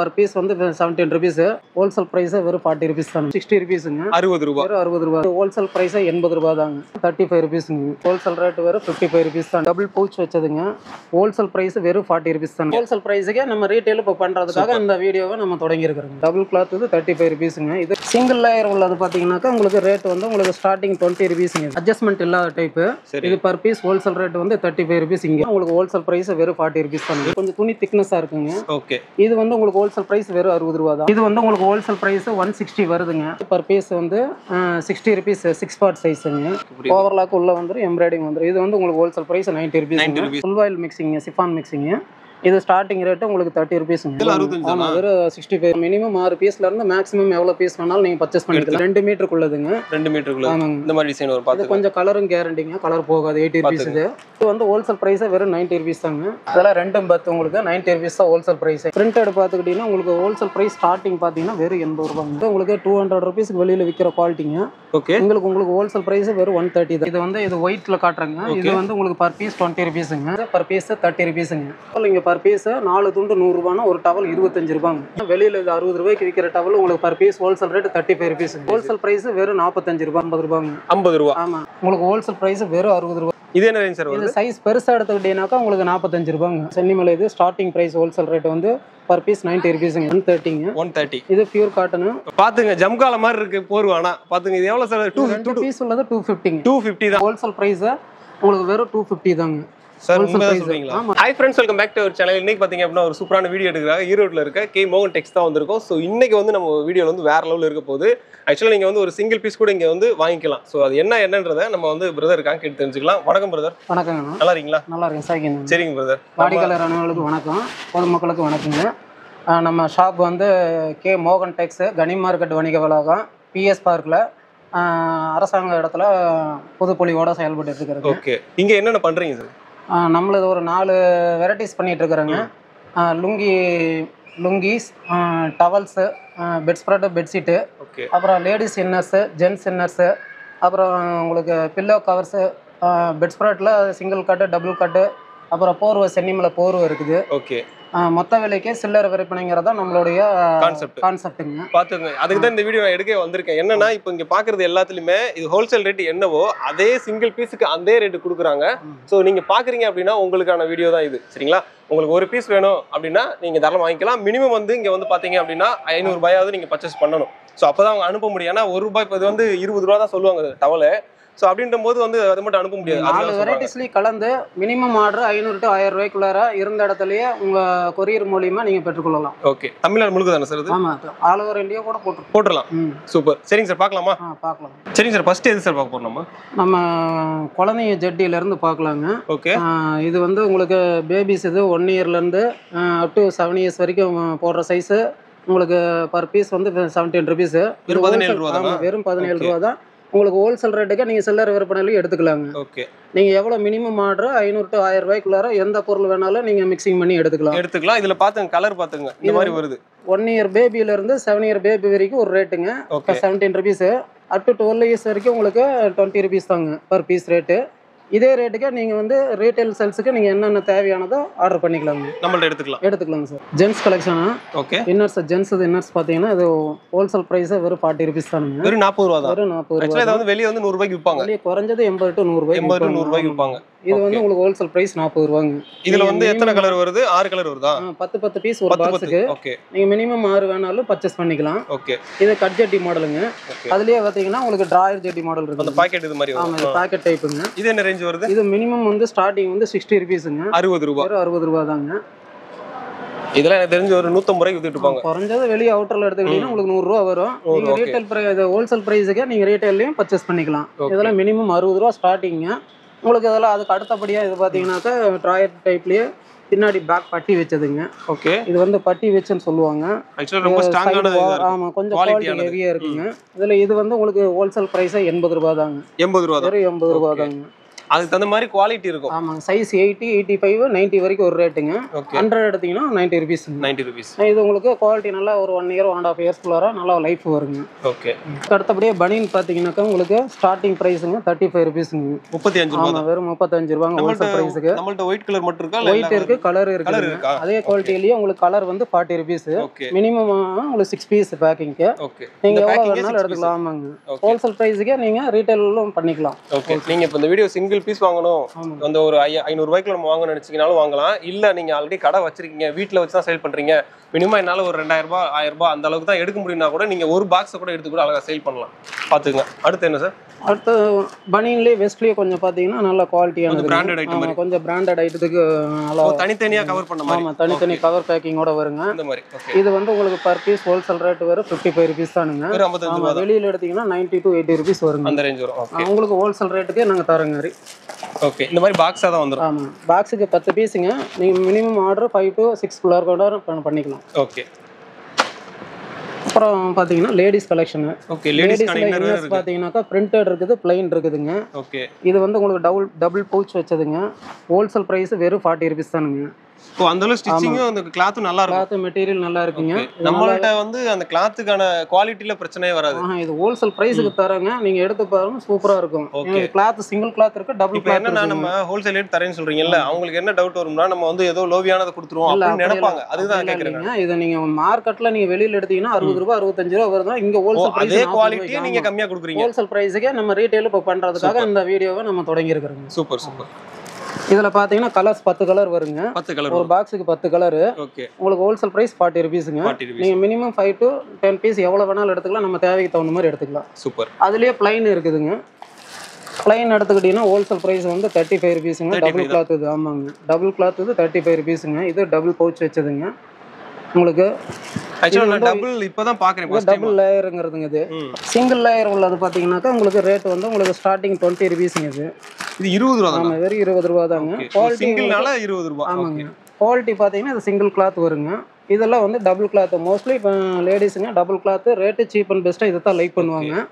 per piece வந்து 17 rupees. Wholesale price வெறும் 40 rupees தான். 60 rupeesங்க. 60 ரூபாய். வெறும் 60 ரூபாய். Wholesale price 80 ரூபாய் தாங்க. 35 rupeesங்க. Wholesale rate வெறும் 55 rupees தான். Double pouch வச்சதுங்க. Wholesale price வெறும் 40 rupees தான். Wholesale priceக்கு நம்ம ரீட்டைல் இப்ப பண்றதுக்காக இந்த வீடியோவை நம்ம தொடங்கி இருக்கோம். டபுள் கிளாத் இது 35 rupeesங்க. இது சிங்கிள் லேயர் உள்ளது பாத்தீங்கன்னாக்க உங்களுக்கு ரேட் வந்து உங்களுக்கு ஸ்டார்டிங் 20 rupeesங்க. அட்ஜஸ்ட்மென்ட் இல்லாத டைப். இது per piece wholesale rate வந்து 35 rupees இங்க. உங்களுக்கு wholesale price வெறும் 40 rupees தான். கொஞ்சம் துணி thickness-ஆ இருக்குங்க. ஓகே. இது வந்து உங்களுக்கு wholesale price வெறும் 60 ரூபாய் தான். இது வந்து உங்களுக்கு wholesale price 160 வருதுங்க. per piece வந்து 60 rupees 6 part size-ங்க. ஓவர்லாக் உள்ள வந்து எம்ப்ராய்டிங் வந்து. இது வந்து உங்களுக்கு wholesale price 90 rupees. full oil mixing, chiffon mixing. இது ஸ்டார்டிங் ரேட் உங்களுக்கு 30 rupeesங்க. இதுல 65 ஆமா வெறும் 65. மினிமம் 6 பீஸ்ல இருந்து மேக்ஸிமம் எவ்வளவு பீஸ் வேணாலும் நீங்க பர்சேஸ் பண்ணிக்கலாம். 2 மீட்டருக்குள்ளதுங்க. 2 மீட்டருக்குள்ள. இந்த மாதிரி டிசைன் வரும் பாத்து. கொஞ்சம் கலரும் கேரண்டிங்க. கலர் போகாது. 80 rupees இது. இது வந்து ஹோல்சேல் பிரைஸ் வெறும் 90 rupees தாங்க. அதெல்லாம் ரெண்டும் பத்து உங்களுக்கு 90 rupees தான் ஹோல்சேல் பிரைஸ். பிரிண்டட் பாத்துக்கிட்டீங்கன்னா உங்களுக்கு ஹோல்சேல் பிரைஸ் ஸ்டார்டிங் பாத்தீங்கன்னா வெறும் 80 ரூபாய். உங்களுக்கு 200 rupeesக்கு வெளியில விக்கிற குவாலிட்டிங்க. ஓகே. உங்களுக்கு ஹோல்சேல் பிரைஸ் வெறும் 130 தான். இது வந்து இது ஒயிட்ல காட்றங்க. இது வந்து உங்களுக்கு per piece 20 rupeesங்க. per piece 30 rupeesங்க. நீங்க per piece 4 துண்டு 100 ரூபாய்னா ஒரு டவல் 25 ரூபாய்ங்க. வெளியில 60 ரூபாய்க்கு விக்கிற டவல் உங்களுக்கு per piece wholesale rate 35 rupees. Wholesale price வெறும் 45 ரூபாய் 50 ரூபாய்ங்க. 50 ரூபாய். ஆமா. உங்களுக்கு ஹோல்சேல் பிரைஸ் வெறும் 60 ரூபாய். இது என்ன ரேஞ்ச் சார் வருது? இது சைஸ் பெருசா எடுத்துக்கிட்டீங்கனாக்கா உங்களுக்கு 45 ரூபாய்ங்க. சென்னிமலை இது ஸ்டார்டிங் பிரைஸ் ஹோல்சேல் ரேட் வந்து per piece 90 rupeesங்க. 130ங்க. 130. இது பியூர் காட்டன். பாத்துங்க ஜம்கால மாதிரி இருக்கு போர்வானா. பாத்துங்க இது எவ்வளவு சார்? 2 பீஸ் உள்ளது 250ங்க. 250 தான். ஹோல்சேல் பிரைஸ் உங்களுக்கு வெறும் 250 தாங்க. சார் உண்மையா சொல்றீங்களா? Hi friends, welcome back to our channel. இன்னைக்கு பாத்தீங்க அப்படின்னா ஒரு சூப்பரான வீடியோ எடுக்கிறாங்க. ஈரோட்ல இருக்க கே மோகன் டெக்ஸ் தான் வந்திருக்கோம். ஸோ இன்னைக்கு வந்து நம்ம வீடியோல வந்து வேற லெவலில் இருக்க போகுது. ஆக்சுவலாக நீங்க வந்து ஒரு சிங்கிள் பீஸ் கூட இங்க வந்து வாங்கிக்கலாம். ஸோ அது என்னன்றதை நம்ம வந்து பிரதர் இருக்காங்க கேட்டு தெரிஞ்சுக்கலாம். வணக்கம் பிரதர். வணக்கங்க. நல்லா இருக்கீங்களா? நல்லா இருக்கேன். சாய்ங்க. சரிங்க பிரதர். வாடிக்கையாளர் அனைவர்களுக்கு வணக்கம். பொதுமக்களுக்கு வணக்கங்க. நம்ம ஷாப் வந்து கே மோகன் டெக்ஸ், கனி மார்க்கெட் வணிக வளாகம், பிஎஸ் பார்க்கில் அரசாங்க இடத்துல பொதுப்பொழிவோட செயல்பட்டு இருக்கிறது. ஓகே. இங்க என்னென்ன பண்றீங்க சார்? நம்மளது ஒரு 4 வெரைட்டிஸ் பண்ணிட்டு இருக்கிறோங்க. Lungis, towels, bedspread, bedsheet, அப்புறம் லேடிஸ் இன்னர்ஸு, ஜென்ஸ் இன்னர்ஸு, அப்புறம் உங்களுக்கு பில்லோ கவர்ஸு, பெட் ஸ்ப்ரெட்டில் சிங்கிள் கட்டு, டபுள் கட்டு, அப்புறம் போர்வை, சென்னிமலை போர்வை இருக்குது. ஓகே. மொத்த விலைக்கு சில்லறை விற்பனைங்கிறத நம்மளுடைய கான்செப்ட்டுங்க. பாத்துங்க, அதுக்கு தான் இந்த வீடியோ நான் எடுக்க வந்திருக்கேன். என்னன்னா இப்போ இங்க பாக்குறது எல்லாத்துலயுமே இது ஹோல்சேல் ரேட் என்னவோ அதே சிங்கிள் பீஸுக்கு அதே ரேட்டு கொடுக்குறாங்க. ஸோ நீங்க பாக்குறீங்க அப்படின்னா உங்களுக்கான வீடியோ தான் இது. சரிங்களா? உங்களுக்கு ஒரு பீஸ் வேணும் அப்படின்னா நீங்க தாராளமாக வாங்கிக்கலாம். மினிமம் வந்து இங்க வந்து பாத்தீங்க அப்படின்னா 500 ரூபாயாவது நீங்க பர்ச்சேஸ் பண்ணணும். ஸோ அப்பதான் அவங்க அனுப்ப முடியும். ஏன்னா 1 ரூபாய் இது வந்து 20 ரூபா தான் சொல்லுவாங்க டவலு. ஸோ அப்படின்ற போது வந்து அதை மட்டும் அனுப்ப முடியாது. 4 வெரைட்டிஸ்லையும் கலந்து மினிமம் ஆர்டர் 500 to 1000 ரூபாய்க்குள்ளார இருந்த இடத்துலயே உங்க கொரியர் மூலியமா நீங்க பெற்றுக்கொள்ளலாம். ஓகே. தமிழ்நாடு முழுக்க தானே சார் இது? ஆமா, ஆல் ஓவர் இந்தியா கூட போட்டுடலாம். சூப்பர். சரிங்க சார், பார்க்கலாமா? பார்க்கலாம். சரிங்க சார், ஃபர்ஸ்ட் எது சார் பார்க்க போறோம்? நம்ம குழந்தைங்க ஜெட்டில இருந்து பார்க்கலாங்க. ஓகே. இது வந்து உங்களுக்கு பேபிஸ் இது 1 இயர்ல இருந்து அப் டு 7 years வரைக்கும் போடுற சைஸ். உங்களுக்கு per piece வந்து 17 rupees. வெறும் 17 ரூபாய் தான். வெறும் 17 ரூபாய் தான். உங்களுக்கு ஹோல்சேல் ரேட்டுக்கு நீங்க சில்லறை விற்பனையிலும் எடுத்துக்கலாங்க. ஓகே. நீங்க எவ்வளவு மினிமம் ஆர்டர் 500 to 1000 ரூபாய்க்குள்ளார எந்த பொருள் வேணாலும் நீங்க மிக்சிங் பண்ணி எடுத்துக்கலாம். இதுல பாத்துங்க, கலர் பாத்துங்க, இந்த மாதிரி வருது. 1 year பேபில இருந்து 7 year பேபி வரைக்கும் ஒரு ரேட்டுங்க. 17 rupees. அப் டு 12 years வரைக்கும் உங்களுக்கு 20 rupees தாங்க per piece ரேட்டு. இதே ரேட்டுக்கு நீங்க வந்து ரீட்டைல் சேல்ஸுக்கு நீங்க என்னென்ன தேவையானதோ ஆர்டர் பண்ணிக்கலாங்க. நம்மள்ட்ட எடுத்துக்கலாங்க sir. Gents collection. Okay. Inners, gents inners பாத்தீங்கன்னா இது ஹோல்சேல் பிரைஸ் வெறும் 40 rupees தானுங்க. வெறும் 40 ரூபாய் தான். வெறும் 40 ரூபாய். இது வந்து வெளிய வந்து 100 ரூபாய்க்கு விப்பாங்க. வெளிய குறைஞ்சது 80 to 100 ரூபாய். 80 to 100 ரூபாய்க்கு விப்பாங்க. இது வந்து உங்களுக்கு ஹோல்சேல் பிரைஸ் 40 ரூபாய்ங்க. இதுல வந்து எத்தனை கலர் வருது? 6 கலர் வருதா? 10 பீஸ் ஒரு பாக்ஸ்க்கு. ஓகே. நீங்க மினிமம் 6 வேணாலும் பர்சேஸ் பண்ணிக்கலாம். ஓகே. இது கட் ஜெட்டி மாடலுங்க. அதுலயே பாத்தீங்கன்னா உங்களுக்கு டிராயர் ஜெட்டி மாடல் இருக்கு. அந்த பாக்கெட் இது மாதிரி வரும். ஆமா, இது பாக்கெட் டைப்புங்க. இது என்ன ரேஞ்ச் வருது? இது மினிமம் வந்து ஸ்டார்டிங் வந்து 60 rupeesங்க. 60 ரூபாய். வெறும் 60 ரூபாய் தாங்க. இதெல்லாம் எனக்கு தெரிஞ்ச ஒரு 150 ரூபாய்க்கு வித்துட்டு இருப்பாங்க. குறைஞ்சது வெளிய அவுட்டர்ல எடுத்துக்கிட்டீங்கன்னா உங்களுக்கு 100 ரூபாய் வரும். நீங்க ரீட்டைல் பிரைஸ் ஹோல்சேல் பிரைஸ்க்கு நீங்க ரீட்டைல்லயும் பர்ச்சேஸ் பண்ணிக்கலாம். இதெல்லாம் மினிமம் 60 ரூபாய் ஸ்டார்டிங்க. உங்களுக்கு இதெல்லாம் அதுக்கு அடுத்தபடியா இது பாத்தீங்கன்னாக்கா டிராயர் டைப்லயே பின்னாடி பேக் பட்டி வச்சதுங்க. ஓகே. இது வந்து பட்டி வச்சுன்னு சொல்லுவாங்க. ஆக்சுவலா ரொம்ப ஸ்ட்ராங்கான. ஆமா, கொஞ்சம் குவாலிட்டி ஹெவியா இருக்குங்க. இதுல இது வந்து உங்களுக்கு ஹோல்சேல் பிரைஸ் 80 ரூபாய் தாங்க. 80 ரூபாய் தான். வெறும் 80 ரூபாய் தாங்க. அதுக்கு தகுந்த மாதிரி குவாலிட்டி இருக்கும். ஆமாங்க. சைஸ் 80, 85, 90 வரைக்கும் ஒரு ரேட்டுங்க. ஓகே. 100 எடுத்தீங்கன்னா 90 ருபீஸ். 90 rupees. இது உங்களுக்கு குவாலிட்டி நல்லா ஒரு 1 இயர் 1.5 இயர்ஸ்க்குள்ளார நல்லா லைஃப் வருங்க. ஓகே. அடுத்தபடியே பனியன் பார்த்தீங்கன்னாக்கா உங்களுக்கு ஸ்டார்டிங் ப்ரைஸுங்க 35 ருபீஸுங்க. 35 ரூபாய். ஆமாம், வெறும் 35 ரூபாங்க ஹோல்சேல் ப்ரைஸுக்கு. நம்மள்ட்ட ஒயிட் கலர் மட்டும் இருக்கா? ஒயிட் இருக்கு, கலர் இருக்கு. அதே குவாலிட்டிலேயே உங்களுக்கு கலர் வந்து 40 ருபீஸ். மினிமம் உங்களுக்கு 6 பீஸ் பேக்கிங்க்கு. ஓகே. நீங்க எவ்வளவு வேணாலும் எடுத்துக்கலாம். ஆமாங்க. ஹோல்சேல் பிரைஸ்க்கே நீங்க ரீட்டைலும் பண்ணிக்கலாம். ஓகே. நீங்க இப்ப இந்த வீடியோ சிங்கிள் பீஸ் வாங்கணும், அந்த ஒரு 500 ரூபாய்க்கு நம்ம வாங்கணும்னு நினைச்சீங்கனாலும் வாங்கலாம். இல்ல நீங்க ஆல்ரெடி கடை வச்சிருக்கீங்க, வீட்ல வச்சு தான் சேல் பண்றீங்க, மினிமம் என்னால ஒரு 2000 ரூபாய் 1000 ரூபாய் அந்த அளவுக்கு தான் எடுக்க முடியும்னா கூட நீங்க ஒரு பாக்ஸ் கூட எடுத்து கூட அழகா சேல் பண்ணலாம். பாத்துங்க. அடுத்து என்ன சார்? அடுத்து பனியன்லயே வெஸ்ட்லயே கொஞ்சம் பாத்தீங்கன்னா நல்ல குவாலிட்டியான பிராண்டட் ஐட்டம் மாதிரி. கொஞ்சம் பிராண்டட் ஐட்டத்துக்கு நல்லா தனித்தனியா கவர் பண்ண மாதிரி. ஆமா, தனித்தனி கவர் பேக்கிங்கோட வருங்க இந்த மாதிரி. ஓகே. இது வந்து உங்களுக்கு பர் பீஸ் ஹோல்சேல் ரேட் வெறும் 55 ருபீஸ் தானுங்க. வெறும் 55 ரூபாய். வெளியில எடுத்தீங்கன்னா 90 to 80 ருபீஸ் வருங்க. அந்த ரேஞ்ச் வரும். ஓகே. உங்களுக்கு ஹோல்சேல் ரேட்டுக்கு நாங்க தரங்க. ஓகே. இந்த மாதிரி பாக்ஸா தான் வந்துரும். ஆமா, பாக்ஸுக்கு 10 பீஸுங்க. நீங்க மினிமம் ஆர்டர் 5 to 6 குள்ள கூட பண்ணிக்கலாம். ஓகே. அப்புறம் பாத்தீங்கன்னா லேடிஸ் கலெக்ஷன். ஓகே. லேடிஸ்க்கான இன்னர் வேர் இருக்கு. பாத்தீங்கன்னாக்கா பிரிண்டட் இருக்குது, பிளைன் இருக்குதுங்க. ஓகே. இது வந்து உங்களுக்கு டபுள் பவுச் வச்சதுங்க. ஹோல்சேல் பிரைஸ் வெறும் 40 ருபீஸ் தானுங்க. ஓ, அந்த அளவு ஸ்டிச்சிங்கும் அந்த கிளாத்தும் நல்லா இருக்கும். கிளாத் மெட்டீரியல் நல்லா இருக்குங்க. நம்மள்ட்ட வந்து அந்த கிளாத்துக்கான குவாலிட்டில பிரச்சனையே வராது. இது ஹோல்சேல் பிரைஸ்க்கு தரங்க. நீங்க எடுத்து பாருங்க, சூப்பரா இருக்கும். கிளாத் சிங்கிள் கிளாத் இருக்கு, டபுள் கிளாத் இருக்கு. நம்ம ஹோல்சேல் ரேட் தரேன்னு சொல்றீங்கல்ல, அவங்களுக்கு என்ன டவுட் வரும்னா நம்ம வந்து ஏதோ லோவியானதை கொடுத்துருவோம் அப்படின்னு நினைப்பாங்க. அதுதான் கேக்குறேன். இத நீங்க மார்க்கெட்ல நீங்க வெளியில எடுத்தீங்கன்னா 60 ரூபாய் 65 ரூபாய் வருது. இங்க ஹோல்சேல் பிரைஸ் அதே குவாலிட்டியை நீங்க கம்மியா கொடுக்குறீங்க. ஹோல்சேல் பிரைஸ்க்கு நம்ம ரீட்டைல் இப்ப பண்றதுக்காக இந்த வீடியோவை நம்ம தொடங்கி இருக்கோம். Super super. இதுல பாத்தீங்கன்னா கலர்ஸ் 10 கலர் வருங்க. 10 கலர். ஒரு பாக்ஸுக்கு 10 கலர். ஓகே. உங்களுக்கு ஹோல்சேல் பிரைஸ் 40 ருபீஸ்ங்க. நீங்க மினிமம் 5 to 10 பீஸ் எவ்வளவு வேணாலும் எடுத்துக்கலாம். நம்ம தேவைக்கு தகுந்த மாதிரி எடுத்துக்கலாம். சூப்பர். அதுலயே பிளைன் இருக்குதுங்க. பிளைன் எடுத்துக்கிட்டீங்கன்னா ஹோல்சேல் பிரைஸ் வந்து 35 ருபீஸ்ங்க. டபுள் கிளாத் இது. ஆமாங்க, டபுள் கிளாத் இது 35 ருபீஸ்ங்க. இது டபுள் பவுச் வச்சதுங்க. உங்களுக்கு ஆக்சுவலா டபுள் இப்போதான் பாக்குறேன். டபுள் லேயர்ங்கிறதுங்க. இது சிங்கிள் லேயர் உள்ளது பாத்தீங்கன்னாக்கா உங்களுக்கு ரேட் வந்து உங்களுக்கு ஸ்டார்டிங் 20 ருபீஸ்ங்க. இது 20 ரூபாய் தான். ஆமா, வெறும் 20 ரூபாய் தாங்க. குவாலிட்டி சிங்கிள்னால 20 ரூபாய். ஆமாங்க. குவாலிட்டி பாத்தீங்கன்னா இது சிங்கிள் கிளாத் வருங்க. இதெல்லாம் வந்து டபுள் கிளாத். மோஸ்ட்லி இப்போ லேடிஸுங்க double cloth rate cheap and பெஸ்ட்டாக இதை தான் லைக் பண்ணுவாங்க.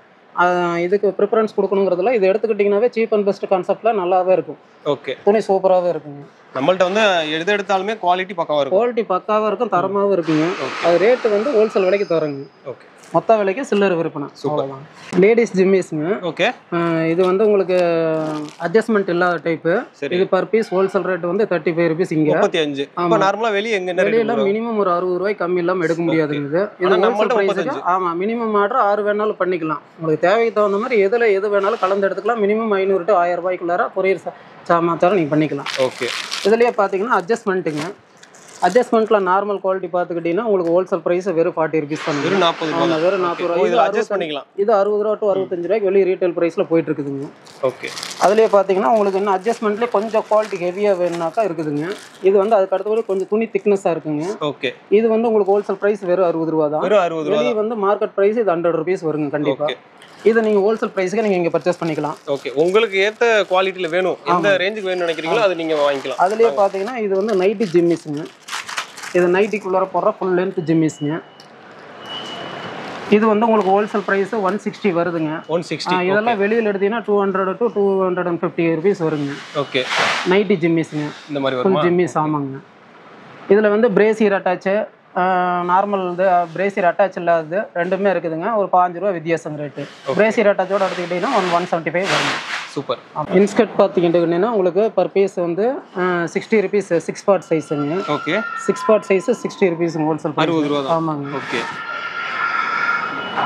இதுக்கு ப்ரிஃபரன்ஸ் கொடுக்கணுங்கிறதுல இது எடுத்துக்கிட்டிங்கனாவே சீப் அண்ட் பெஸ்ட் கான்செப்ட்ல நல்லாவே இருக்கும். ஓகே. துணி சூப்பராகவே இருக்குங்க. நம்மள்ட்ட வந்து எது எடுத்தாலுமே குவாலிட்டி பக்காவா இருக்கும். குவாலிட்டி பக்காவாக இருக்கும், தரமாகவும் இருக்குங்க. அது ரேட்டு வந்து ஹோல்சேல் விலைக்கு தரங்க. ஓகே. மொத்த விலைக்கு சில்லர் விற்பனை. அவ்வளோதான். லேடிஸ் ஜிம்மிஸ்ங்க. ஓகே. இது வந்து உங்களுக்கு அட்ஜஸ்ட்மெண்ட் இல்லாத டைப்பு. இது பர் பீஸ் ஹோல்சேல் ரேட் வந்து 35 ருபீஸ். இங்க 35. இப்போ நார்மலா வெளிய எங்க என்ன ரேட்? வெளியில மினிமம் ஒரு 60 ரூபாய் கம்மி இல்லாம எடுக்க முடியாதுங்க. இது ஹோல்சேல் பிரைஸ்க்கு. ஆமா, மினிமம் ஆர்டர் 6 வேணாலும் பண்ணிக்கலாம். உங்களுக்கு தேவைக்கு தகுந்த மாதிரி எது வேணாலும் கலந்து எடுத்துக்கலாம். மினிமம் 500 to 1000 ரூபாய்க்குள்ளார கொரியர் சாமாச்சாரம் நீங்க பண்ணிக்கலாம். ஓகே. இதுலயே பாத்தீங்கன்னா அட்ஜஸ்ட்மெண்ட்டுங்க. அட்ஜஸ்ட்மெண்ட்ல நார்மல் குவாலிட்டி பார்த்துக்கிட்டீங்கன்னா உங்களுக்கு ஹோல்சேல் பிரைஸ் வெறும் 40 ருபீஸ் தான். வெறும் 40 ரூபாய். வெறும் 40 ரூபாய். இதுல அட்ஜஸ்ட் பண்ணிக்கலாம். இது 60 ரூபாய் to 65 ரூபாய்க்கு வெளிய ரீட்டைல் பிரைஸ்ல போயிட்டு இருக்குதுங்க. ஓகே. அதுலயே பாத்தீங்கன்னா உங்களுக்கு இன்னும் அட்ஜஸ்ட்மெண்ட்ல கொஞ்சம் குவாலிட்டி ஹெவியா வேணும்னாக்கா இருக்குதுங்க. இது வந்து அதுக்கு அடுத்தபடி கொஞ்சம் துணி திக்னஸா இருக்குங்க. ஓகே. இது வந்து உங்களுக்கு ஹோல்சேல் பிரைஸ் வெறும் 60 ரூபாய் தான். வெறும் 60 ரூபாய். வெளிய வந்து மார்க்கெட் பிரைஸ் இது 100 ருபீஸ் வருங்க கண்டிப்பா. இது நீங்க ஹோல்சேல் பிரைஸ்க்கு நீங்க இங்க பர்ச்சேஸ் பண்ணிக்கலாம். ஓகே. உங்களுக்கு ஏத்த குவாலிட்டில வேணும், எந்த ரேஞ்சுக்கு வேணும்னு நினைக்கிறீங்களோ அது நீங்க வாங்கிக்கலாம். அதுலயே பாத்தீங்கன்னா இது வந்து நைட்டி ஜிம்மிஸ்ங்க. இது நைட்டிக்குள்ளார போடுற ஃபுல் லென்த் ஜிம்மிஸ்ங்க. இது வந்து உங்களுக்கு ஹோல்சேல் பிரைஸ் 160 வருதுங்க. 160. இதெல்லாம் வெளியில எடுத்தீங்கன்னா 200 to 250 ருபீஸ் வருங்க. ஓகே. நைட்டி ஜிம்மிஸ்ங்க. இந்த மாதிரி வருமா? ஜிம்மிஸ். ஆமாங்க. இதுல வந்து பிரேசியர் அட்டாச், நார்மல் இது பிரேசியர் அட்டாச் இல்லாதது ரெண்டுமே இருக்குதுங்க. ஒரு 5 ரூபாய் வித்தியாசம் ரேட்டு. பிரேசியர் அட்டாச்சோட எடுத்துக்கிட்டீங்கன்னா 175 வருங்க. சூப்பர். இன்ஸ்கர்ட் பார்த்துக்கிட்டீங்கன்னா உங்களுக்கு பர் பீஸ் வந்து 60 ருபீஸ் 6 பார்ட் சைஸுங்க. Okay. 6 part size 60 rupees wholesale 60 ரூபாய். ஆமாங்க. ஓகே.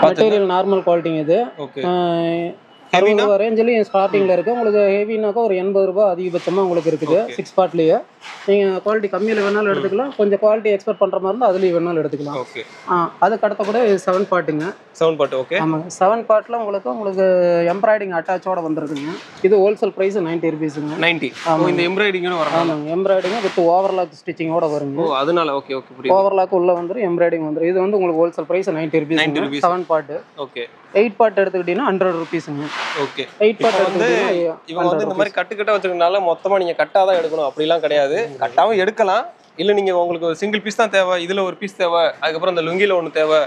மெட்டீரியல் நார்மல் குவாலிட்டிங்க இது. ஓகே. 60 ரூபாய் ரேஞ்சிலையும் ஸ்டார்டிங்ல இருக்கு. உங்களுக்கு ஹெவினாக்கா ஒரு 80 ரூபாய் அதிகபட்சமா உங்களுக்கு இருக்குது 6 பார்ட்லயே. நீங்க குவாலிட்டி கம்மியில வேணாலும் எடுத்துக்கலாம். கொஞ்சம் குவாலிட்டி எக்ஸ்பெக்ட் பண்ற மாதிரி இருந்தா அதுலயும் வேணாலும் எடுத்துக்கலாம். ஓகே. அதுக்கு அடுத்த கூட 7 பார்ட்டுங்க. 7 பார்ட். ஓகே. ஆமாங்க. 7 பார்ட்ல உங்களுக்கு எம்ப்ராய்டிங் அட்டாச்சோட வந்துருக்குங்க. இது ஹோல்சேல் பிரைஸ் 90 ருபீஸ்ங்க. 90. இந்த எம்ப்ராய்டிங்கும் வரும். ஆமாங்க. எம்ப்ராய்டிங் வித் ஓவர்லாக் ஸ்டிச்சிங்கோட வருங்க. ஓ, அதனால. ஓகே ஓகே, புரியுது. ஓவர்லாக் உள்ள வந்துரும், எம்ப்ராய்டிங் வந்துரும். இது வந்து உங்களுக்கு wholesale price 90 rupees. 7 part. Okay. 8 part எடுத்துக்கிட்டீங்கன்னா 100 ருபீஸ்ங்க. ஓகே. 8 பார்ட் வந்து இவங்க வந்து இந்த மாதிரி கட்டு வச்சிருக்கனால மொத்தமா நீங்க கட்டாதான் எடுக்கணும் அப்படிலாம் கிடையாது. கட்டாவும் எடுக்கலாம். இல்ல நீங்க உங்களுக்கு ஒரு சிங்கிள் பீஸ் தான் தேவை, இதுல ஒரு பீஸ் தேவை, அதுக்கப்புறம் அந்த லுங்கில ஒன்று தேவை,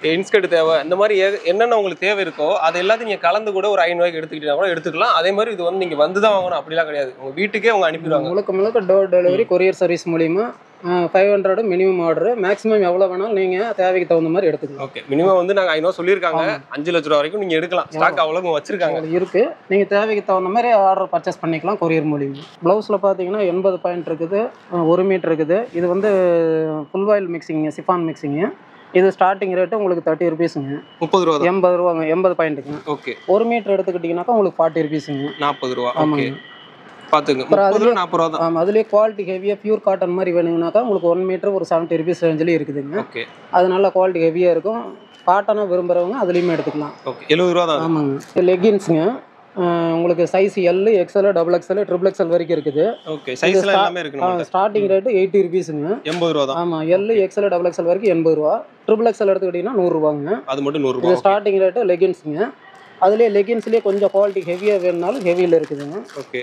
இன்ஸ்கர்ட் தேவை, இந்த மாதிரி என்னென்ன உங்களுக்கு தேவை இருக்கோ அது எல்லாத்தையும் நீங்க கலந்து கூட ஒரு 500 ரூபாய்க்கு எடுத்துக்கிட்டீங்கன்னா கூட எடுத்துக்கலாம். அதே மாதிரி இது வந்து நீங்க வந்து தான் வாங்கணும் அப்படிலாம் கிடையாது, உங்க வீட்டுக்கே அவங்க அனுப்பிடுவாங்க. முழுக்க டோர் டெலிவரி கொரியர் சர்வீஸ் மூலியமா 500 மினிமம் ஆர்டர், மேக்ஸிமம் எவ்வளோ வேணாலும் நீங்க தேவைக்கு தகுந்த மாதிரி எடுத்துக்கலாம். ஓகே, மினிமம் வந்து நாங்க 500 சொல்லியிருக்காங்க, 5 லட்ச ரூபா வரைக்கும் நீங்க எடுக்கலாம். ஸ்டாக் அவ்வளவு வச்சிருக்காங்க இருக்கு. நீங்க தேவைக்கு தகுந்த மாதிரி ஆர்டர் பர்ச்சேஸ் பண்ணிக்கலாம் கொரியர் மூலியமா. ப்ளவுஸ்ல பாத்தீங்கன்னா 80 பாயிண்ட் இருக்குது, 1 மீட்டர் இருக்குது. இது வந்து full oil mixing, chiffon mixing. இது ஸ்டார்டிங் ரேட்டு உங்களுக்கு 30 ருபீஸுங்க. 30 ரூபா 80 ரூபாங்க, 80 பாயிண்ட்டுங்க. ஓகே, 1 மீட்டர் எடுத்துக்கிட்டீங்கன்னாக்கா உங்களுக்கு 40 ருபீஸுங்க. 40 ரூபா. ஓகே, ஆமாங்க. பாத்துங்க 30 ரூபா 40 ரூபா தான். ஆமாம், அதுலேயே குவாலிட்டி ஹெவியாக பியூர் காட்டன் மாதிரி வேணுங்கனாக்கா உங்களுக்கு 1 மீட்டர் ஒரு 70 ருபீஸ் ரேஞ்சிலே இருக்குதுங்க. ஓகே, அது நல்ல குவாலிட்டி ஹெவியாக இருக்கும். காட்டனாக விரும்புகிறவங்க அதுலேயுமே எடுத்துக்கலாம். ஓகே, 70 ரூபா தான். ஆமாங்க. லெகின்ஸுங்க உங்களுக்கு size L, XL, XXL, XXL வரைக்கும் இருக்குது. ஓகே, சைஸ்ல எல்லாமே இருக்கு. Starting rate 80 ருபீஸுங்க. 80 ரூபா தான். ஆமாம், எல், XXL, XXL வரைக்கும் 80 ரூபா. XXL எடுத்துக்கிட்டிங்கன்னா 100 ரூபாங்க. அது மட்டும் 100 இது ரூபா. ஸ்டார்டிங் ரேட்டு லெகின்ஸுங்க. அதுலேயே லெகின்ஸ்லேயே கொஞ்சம் குவாலிட்டி ஹெவியாக வேணுனாலும் ஹெவியில் இருக்குதுங்க. ஓகே,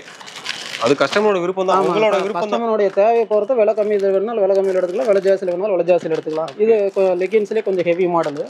அது கஸ்டமரோட விருப்பம் தான், உங்களோட விருப்பம் தான். கஸ்டமரோட தேவையை பொறுத்து விலை கம்மி வேணுனாலும் விலை கம்மியில் எடுத்துக்கலாம், விலை ஜாஸ்தியில் வேணாலும் விலை ஜாஸ்தியில் எடுத்துக்கலாம். இது லெகின்ஸ்லேயே கொஞ்சம் ஹெவி மாடலு.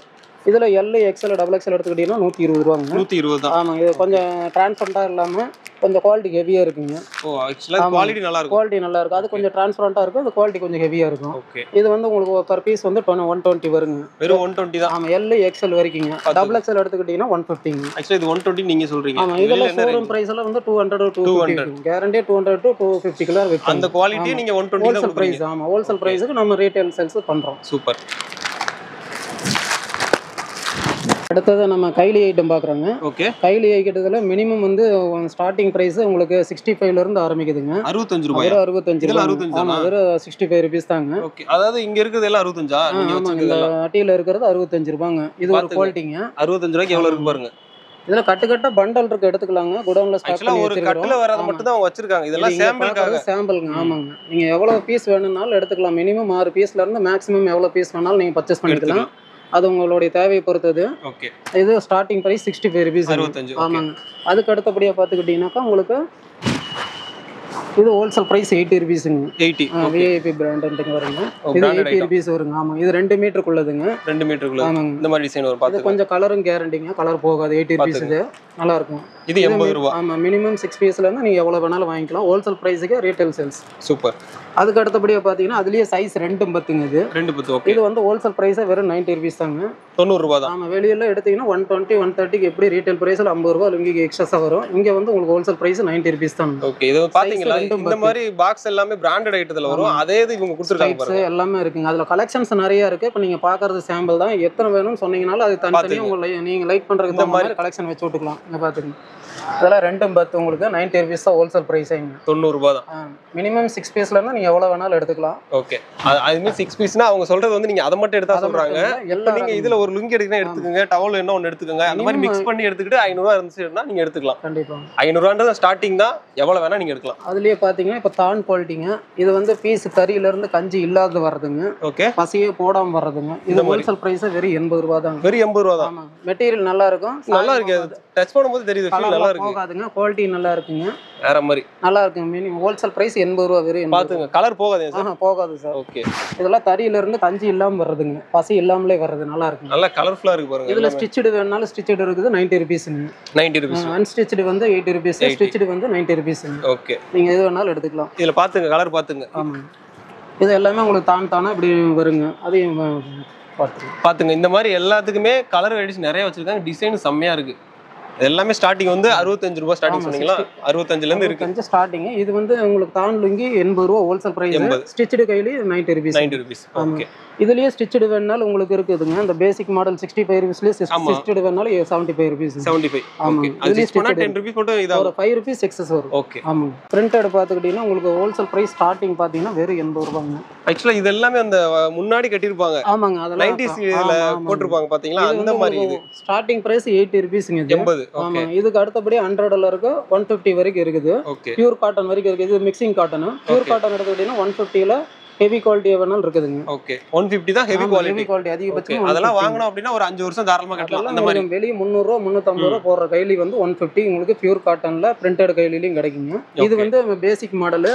இதில் எல், XXL எடுத்துக்கிட்டிங்கன்னா 120 ரூபாங்க. 120 தான். ஆமாங்க. இது கொஞ்சம் டிரான்ஸ்பரண்ட்டாக இல்லாமல் கொஞ்சம் குவாலிட்டி ஹெவியாக இருக்குங்க. ஓ, ஆக்சுவலாக குவாலிட்டி நல்லா இருக்கும். குவாலிட்டி நல்லா இருக்கும். அது கொஞ்சம் டிரான்ஸ்பரண்ட்டாக இருக்கும், அது குவாலிட்டி கொஞ்சம் ஹெவியாக இருக்கும். ஓகே, இது வந்து உங்களுக்கு பர் பீஸ் வந்து 120 வருங்க. வெறும் 120 தான். ஆமாம், எல், XXL வரைக்குங்க. XXL எடுத்துக்கிட்டிங்கன்னா 150ங்க. ஆக்சுவலாக இது 120 நீங்கள் சொல்கிறீங்க. ஆமாம், இதெல்லாம் ஷோரூம் ப்ரைஸ் எல்லாம் வந்து 200 to 250 கேரண்டியே 200 to 250 கிலோ விற்கும். அந்த குவாலிட்டியை நீங்கள் 120 ஹோல்சேல் ப்ரைஸ். ஆமாம், ஹோல்சேல் ப்ரைஸுக்கு நம்ம ரீட்டைல் சேல்ஸ் பண்ணுறோம். சூப்பர். அடுத்தது நம்ம கைலி ஐட்டம் பார்க்குறோங்க. ஓகே, கைலி ஐட்டத்தில் மினிமம் வந்து ஸ்டார்டிங் ப்ரைஸ் உங்களுக்கு 65 ஆரம்பிக்குதுங்க. 65 ரூபாய். 65 ரூபாய். ஆமாம், வெறும் 65 ருபீஸ் தாங்க. ஓகே, அதாவது இங்க இருக்குது எல்லாம் 65. ஆமாங்க, இந்த அட்டியில் இருக்கிறது 65 ரூபாங்க. இது ஒரு குவாலிட்டிங்க. 65 ரூபாய்க்கு எவ்வளோ இருக்கு பாருங்க. இதில் கட்டு பண்டல் இருக்கு, எடுத்துக்கலாங்க. குடோன்ல ஸ்டாக் பண்ணி ஒரு கட்டில் வரது மட்டும் தான் அவங்க வச்சிருக்காங்க. இதெல்லாம் சாம்பிளுக்காக. சாம்பிளுங்க. ஆமாங்க, நீங்க எவ்வளவு பீஸ் வேணும்னாலும் எடுத்துக்கலாம். மினிமம் 6 பீஸ்ல இருந்து மேக்ஸிமம் எவ்வளவு பீஸ் வேணாலும் நீங்க பர்ச்சேஸ் பண்ணிக்கலாம். அது உங்களுடைய தேவையை பொறுத்தது. ஓகே, இது ஸ்டார்டிங் பிரைஸ் 65 ருபீஸ். 65. ஆமாங்க. அதுக்கு அடுத்தபடியா பார்த்துக்கிட்டீங்கன்னாக்கா உங்களுக்கு இது ஹோல்சேல் பிரைஸ் 80 ருபீஸுங்க. 80. விஐபி பிராண்டுங்க வருங்க. இது 80 ருபீஸ் வருங்க. ஆமாம், இது 2 மீட்டருக்குள்ளதுங்க. 2 மீட்டருக்குள்ள. ஆமாங்க, இந்த மாதிரி டிசைன் வரும். இது கொஞ்சம் கலரும் கேரண்டிங்க, கலர் போகாது. 80 ருபீஸ். இது நல்லா இருக்கும். இது 80 ரூபாய். ஆமாம், மினிமம் 6 பீஸ்ல இருந்து நீங்க எவ்வளவு வேணாலும் வாங்கிக்கலாம். ஹோல்சேல் பிரைஸுக்கு ரீட்டைல் சேல்ஸ். சூப்பர். அதுக்கு அடுத்தபடியா பார்த்தீங்கன்னா அதுலயே சைஸ் 2 10ங்க. இது 2 10. ஓகே, இது வந்து ஹோல்சேல் பிரைஸே வெறும் 90 ருபீஸ் தாங்க. 90 ரூபாய் தான். ஆமாம், வெளியில எடுத்தீங்கன்னா 120 130க்கு எப்படி ரீட்டைல் பிரைஸ்ல 50 ரூபாய் லுங்கிக்கு எக்ஸ்ட்ரா வரும். இங்க வந்து உங்களுக்கு ஹோல்சேல் பிரைஸ் 90 ருபீஸ் தான். ஓகே, இது பாத்தீங்களா, இந்த மாதிரி பாக்ஸ் எல்லாமே பிராண்டட் ஐட்டத்துல வரும். அதே இது இவங்க கொடுத்துருக்காங்க பாருங்க. எல்லாமே இருக்குங்க. அதுல கலெக்ஷன்ஸ் நிறைய இருக்கு. இப்போ நீங்க பாக்குறது சாம்பிள் தான். எத்தனை வேணும்னு சொன்னீங்கனாலும் அது தனித்தனியா உங்களுக்கு நீங்க லைக் பண்றதுக்கு இந்த மாதிரி கலெக்ஷன் வச்சு விட்டுக்கலாம். இங்க பாத்துக்கங்க, இதெல்லாம் 2 10 உங்களுக்கு 90 ருபீஸ் தான் ஹோல்சேல் பிரைஸேங்க. 90 ரூபாய் தான். மினிமம் 6 பீஸ்ல இருந்து நீங்க எவ்வளவு வேணாலும் எடுத்துக்கலாம். ஓகே, அது மீன் 6 பீஸ்னா அவங்க சொல்றது வந்து நீங்க அதை மட்டும் எடுத்தா சொல்றாங்க. இப்போ நீங்க இதுல ஒரு லுங்கி எடுக்கணும் எடுத்துக்கங்க, டவல் என்ன ஒன்னு எடுத்துக்கங்க, அந்த மாதிரி மிக்ஸ் பண்ணி எடுத்துக்கிட்டு 500 ரூபாய் இருந்துச்சுன்னா நீங்க எடுத்துக்கலாம். கண்டிப்பா 500 ரூபான்றது ஸ்டார்டிங் தான், எவ்வளவு வேணா நீங்க எடுக்கலாம். அதுலயே பாத்தீங்கன்னா இப்போ தான் குவாலிட்டிங்க. இது வந்து பீஸ் கறியில இருந்து கஞ்சி இல்லாத வரதுங்க. ஓகே, பசியே போடாம வரதுங்க. இது ஹோல்சேல் பிரைஸ் வெறும் 80 ரூபாய் தான். வெறும் 80 ரூபாய் தான். ஆமா, மெட்டீரியல் நல்லா இருக்கும். நல்லா இருக்கு, டச் பண்ணும்போது தெரியுது, ஃபீல் நல்லா இருக்கு. போகாதுங்க, குவாலிட்டி நல்லா இருக்குங்க. வேற மாதிரி நல்லா இருக்குங்க. மினிமம் ஹோல்சேல் பிரைஸ் 80 ரூபாய் வெறும். பாத்துங்க, கலர் போகாதே சார். போகாது சார். ஓகே, இதெல்லாம் தறியில இருந்து கஞ்சி இல்லாம வர்றதுங்க. பசி இல்லாமலே வர்றது. நல்லா இருக்கு, நல்லா கலர்ஃபுல்லா இருக்கு பாருங்க. இதுல ஸ்டிச்சடு வேணாலும் ஸ்டிச்சடு இருக்குது 90 ருபீஸ்ங்க. 90 ருபீஸ். அன்ஸ்டிச்சடு வந்து 80 ருபீஸ், ஸ்டிச்சடு வந்து 90 ருபீஸ்ங்க. ஓகே, நீங்க எது வேணாலும் எடுத்துக்கலாம். இதுல பாத்துங்க, கலர் பாத்துங்க. ஆமா, இது எல்லாமே உங்களுக்கு தானா இப்படி வருங்க. அதையும் பாத்துங்க. இந்த மாதிரி எல்லாத்துக்குமே கலர் வெரைட்டிஸ் நிறைய வச்சிருக்காங்க. டிசைன் செம்மையா இருக்கு. எல்லாமே ஸ்டார்டிங் வந்து 65 ரூபாய் ஸ்டார்டிங் சொன்னீங்களா? 65ல இருந்து இருக்கு. கொஞ்சம் ஸ்டார்டிங். இது வந்து உங்களுக்கு தான் லுங்கி 80 ரூபாய் ஹோல்சேல் பிரைஸ். ஸ்டிச்சடு கையில 90 ருபீஸ். 90 ருபீஸ். ஓகே, இதுலயே ஸ்டிச்சடு வேணாலும் உங்களுக்கு இருக்குதுங்க. இந்த பேசிக் மாடல் 65 ருபீஸ்லயே ஸ்டிச்சடு வேணாலும் 75 ருபீஸ். 75. ஓகே, அது ஸ்டிச் பண்ணா 10 ருபீஸ் மட்டும் இதா ஒரு 5 ருபீஸ் எக்ஸஸ் வரும். ஓகே, ஆமா. பிரிண்டட் பாத்துக்கிட்டீங்கன்னா உங்களுக்கு ஹோல்சேல் பிரைஸ் ஸ்டார்டிங் பாத்தீங்கன்னா வெறும் 80 ரூபாய்ங்க. ஆக்சுவலா இது எல்லாமே அந்த முன்னாடி கட்டிருப்பாங்க. ஆமாங்க, அதெல்லாம் 90s இதுல போட்டுருப்பாங்க பாத்தீங்களா, அந்த மாதிரி. இது ஸ்டார்டிங் பிரைஸ் 80 ருபீஸ்ங்க. 80. ஓகே, இதுக்கு அடுத்தபடி 100ல இருக்கு, 150 வரைக்கும் இருக்குது. ஓகே, பியூர் காட்டன் வரைக்கும் இருக்குது. இது மிக்சிங் காட்டன். பியூர் காட்டன் எடுத்துக்கிட்டீங்கன்னா 150ல ஹெவி குவாலிட்டி வேணாலும் இருக்குதுங்க. ஓகே 150 தான் ஹெவி ஹெவி குவாலிட்டி அதிகபட்சம் அதெல்லாம் வாங்கணும் அப்படின்னா ஒரு 5 வருஷம் தாராளமா கட்டலாம். அந்த மாதிரி வெளியே 300 ரூபா 350 ரூபா போடுற கைலி வந்து 150 உங்களுக்கு பியூர் காட்டன்ல பிரிண்டட் கைலிலையும் கிடைக்குங்க. இது வந்து பேசிக் மாடல்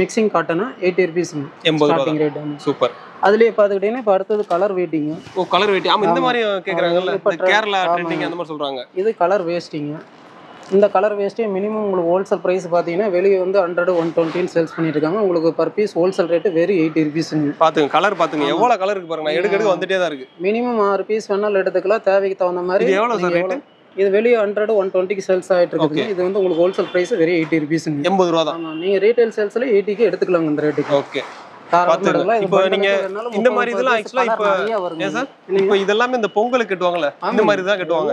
மிக்சிங் காட்டன் 80 ருபீஸ்ங்க 80 ரூபாய். சூப்பர். அதுலயே பாத்துக்கிட்டீங்கன்னா இப்ப அடுத்தது கலர் வெயிட்டிங். ஓ கலர் வெயிட்டிங். ஆமா இந்த மாதிரி கேக்குறாங்கல்ல கேரளா ட்ரெண்டிங் அந்த மாதிரி சொல்றாங்க. இது கலர் வேஸ்டிங். இந்த கலர் வேஸ்ட்டே மினிமம் உங்களுக்கு ஹோல்சேல் ப்ரைஸ் பார்த்தீங்கன்னா வெளியே வந்து 100 120 சேல்ஸ் பண்ணிட்டு இருக்காங்க. உங்களுக்கு பர் பீஸ் ஹோல்சேல் ரேட்டு வெறும் 80 ருபீஸுங்க. பாத்துங்க கலர் பாத்துங்க எவ்வளவு கலர் இருக்கு பாருங்க. நான் எடுக்க வந்துட்டே தான் இருக்கு. மினிமம் 6 பீஸ் வேணாலும் எடுத்துக்கலாம் தேவைக்கு தகுந்த மாதிரி. இது எவ்வளவு சார் ரேட்? இது வெளியே 100 120க்கு சேல்ஸ் ஆயிட்டு இருக்கு. இது வந்து உங்களுக்கு ஹோல்சேல் பிரைஸ் வெறும் 80 ருபீஸுங்க. 80 ரூபா தான். நீங்க ரீட்டைல் சேல்ஸ்ல 80க்கு எடுத்துக்கலாங்க இந்த ரேட்டுக்கு. ஓகே. இப்போ நீங்க இந்த மாதிரி இதெல்லாம் एक्चुअली இப்போ ஏன் சார் இப்போ இதெல்லாம் இந்த பொங்கலுக்கு கட்டுவாங்கல இந்த மாதிரி தான் கட்டுவாங்க.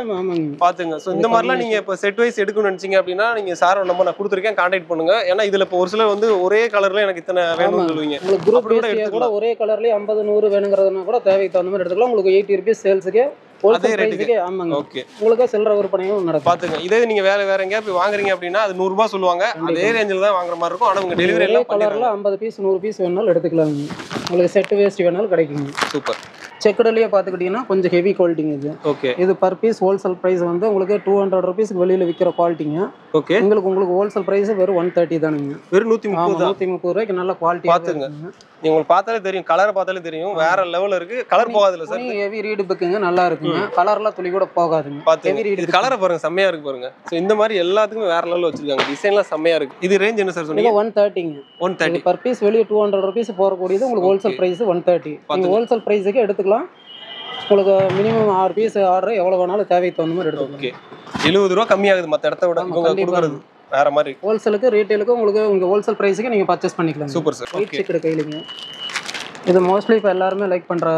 பாத்துங்க. சோ இந்த மாதிரிலாம் நீங்க இப்போ செட் வைஸ் எடுக்கணும்னு நினைச்சீங்க அப்படினா நீங்க சார் நம்பர் நான் கொடுத்திருக்கேன் கான்டாக்ட் பண்ணுங்க. ஏன்னா இதுல இப்போ ஒரு சிலர் வந்து ஒரே கலர்ல எனக்கு இத்தனை வேணும்னு சொல்லுவீங்க. உங்களுக்கு குரூப் பேசியா கூட ஒரே கலர்லயே 50 100 வேணும்ங்கறதுனா கூட தேவைக்கு தகுந்த மாதிரி எடுத்துக்கலாம். உங்களுக்கு 80 ரூபாய் சேல்ஸ்க்கு ஹோல்சேல் பிரைஸ்க்கு. ஆமாங்க. ஓகே. உங்களுக்கு சில்லறை விற்பனையும் நடக்கும். பாத்துங்க. இதே நீங்க வேற எங்கயா போய் வாங்குறீங்க அப்படினா அது 100 ரூபாய் சொல்லுவாங்க. அதே ரேஞ்சில தான் வாங்குற மாதிரி இருக்கும். ஆனா உங்க டெலிவரி எல்லாம் கலர்ல 50 பீஸ் 100 பீஸ் வேணாலும் எடுத்துக்கலாங்க. உங்களுக்கு செட் வேஸ்ட் வேணாலும் கிடைக்குங்க. சூப்பர். செக்கடலயே பாத்துக்கிட்டீங்கன்னா கொஞ்சம் ஹெவி குவாலிட்டிங்க இது. ஓகே. இது பர் பீஸ் ஹோல்சேல் பிரைஸ் வந்து உங்களுக்கு 200 ரூபீஸ்க்கு வெளியில விக்கிற குவாலிட்டிங்க. ஓகே. உங்களுக்கு ஹோல்சேல் பிரைஸ் வெறும் 130 தானுங்க. வெறும் 130 தான். 130 ரூபாய்க்கு நல்ல குவாலிட்டி பாத்துங்க. நீங்க உங்களுக்கு பார்த்தாலே தெரியும் கலர் பார்த்தாலே தெரியும் வேற லெவல்ல இருக்கு. கலர் போகாதுல சார். ஹெவி ரீட் புக்குங்க நல்லா இருக்குங்க. கலர்லாம் துளி கூட போகாதுங்க. பாத்துங்க. இது கலரை பாருங்க செம்மையா இருக்கு பாருங்க. சோ இந்த மாதிரி எல்லாத்துக்கும் வேற லெவல்ல வச்சிருக்காங்க. டிசைன்லாம் செம்மையா இருக்கு. இது ரேஞ்ச் என்ன சார் சொன்னீங்க? 130ங்க. 130 பர் பீஸ் வெளிய 200 ரூபீஸ் போற கூடியது உங்களுக்கு ஹோல்சேல் பிரைஸ் 130. நீங்க ஹோல்சேல் பிரைஸ்க்கு எடுத்துக்கலாம். உங்களுக்கு மினிமம் 6 பீஸ் ஆர்டர் எவ்வளவு வேணாலும் தேவைக்கு தகுந்த மாதிரி எடுத்துக்கலாம். ஓகே. 70 ரூபாய் கம்மியாகுது மத்த இடத்தை விட. இவங்க கொடுக்கிறது வேற மாதிரி. ஹோல்சேலுக்கு ரீட்டைலுக்கு உங்களுக்கு உங்க ஹோல்சேல் பிரைஸ்க்கு நீங்க பர்ச்சேஸ் பண்ணிக்கலாம். Super sir. ஒயிட் செக்குடு கைலிங்க. இது மோஸ்ட்லி இப்போ எல்லாருமே லைக் பண்ற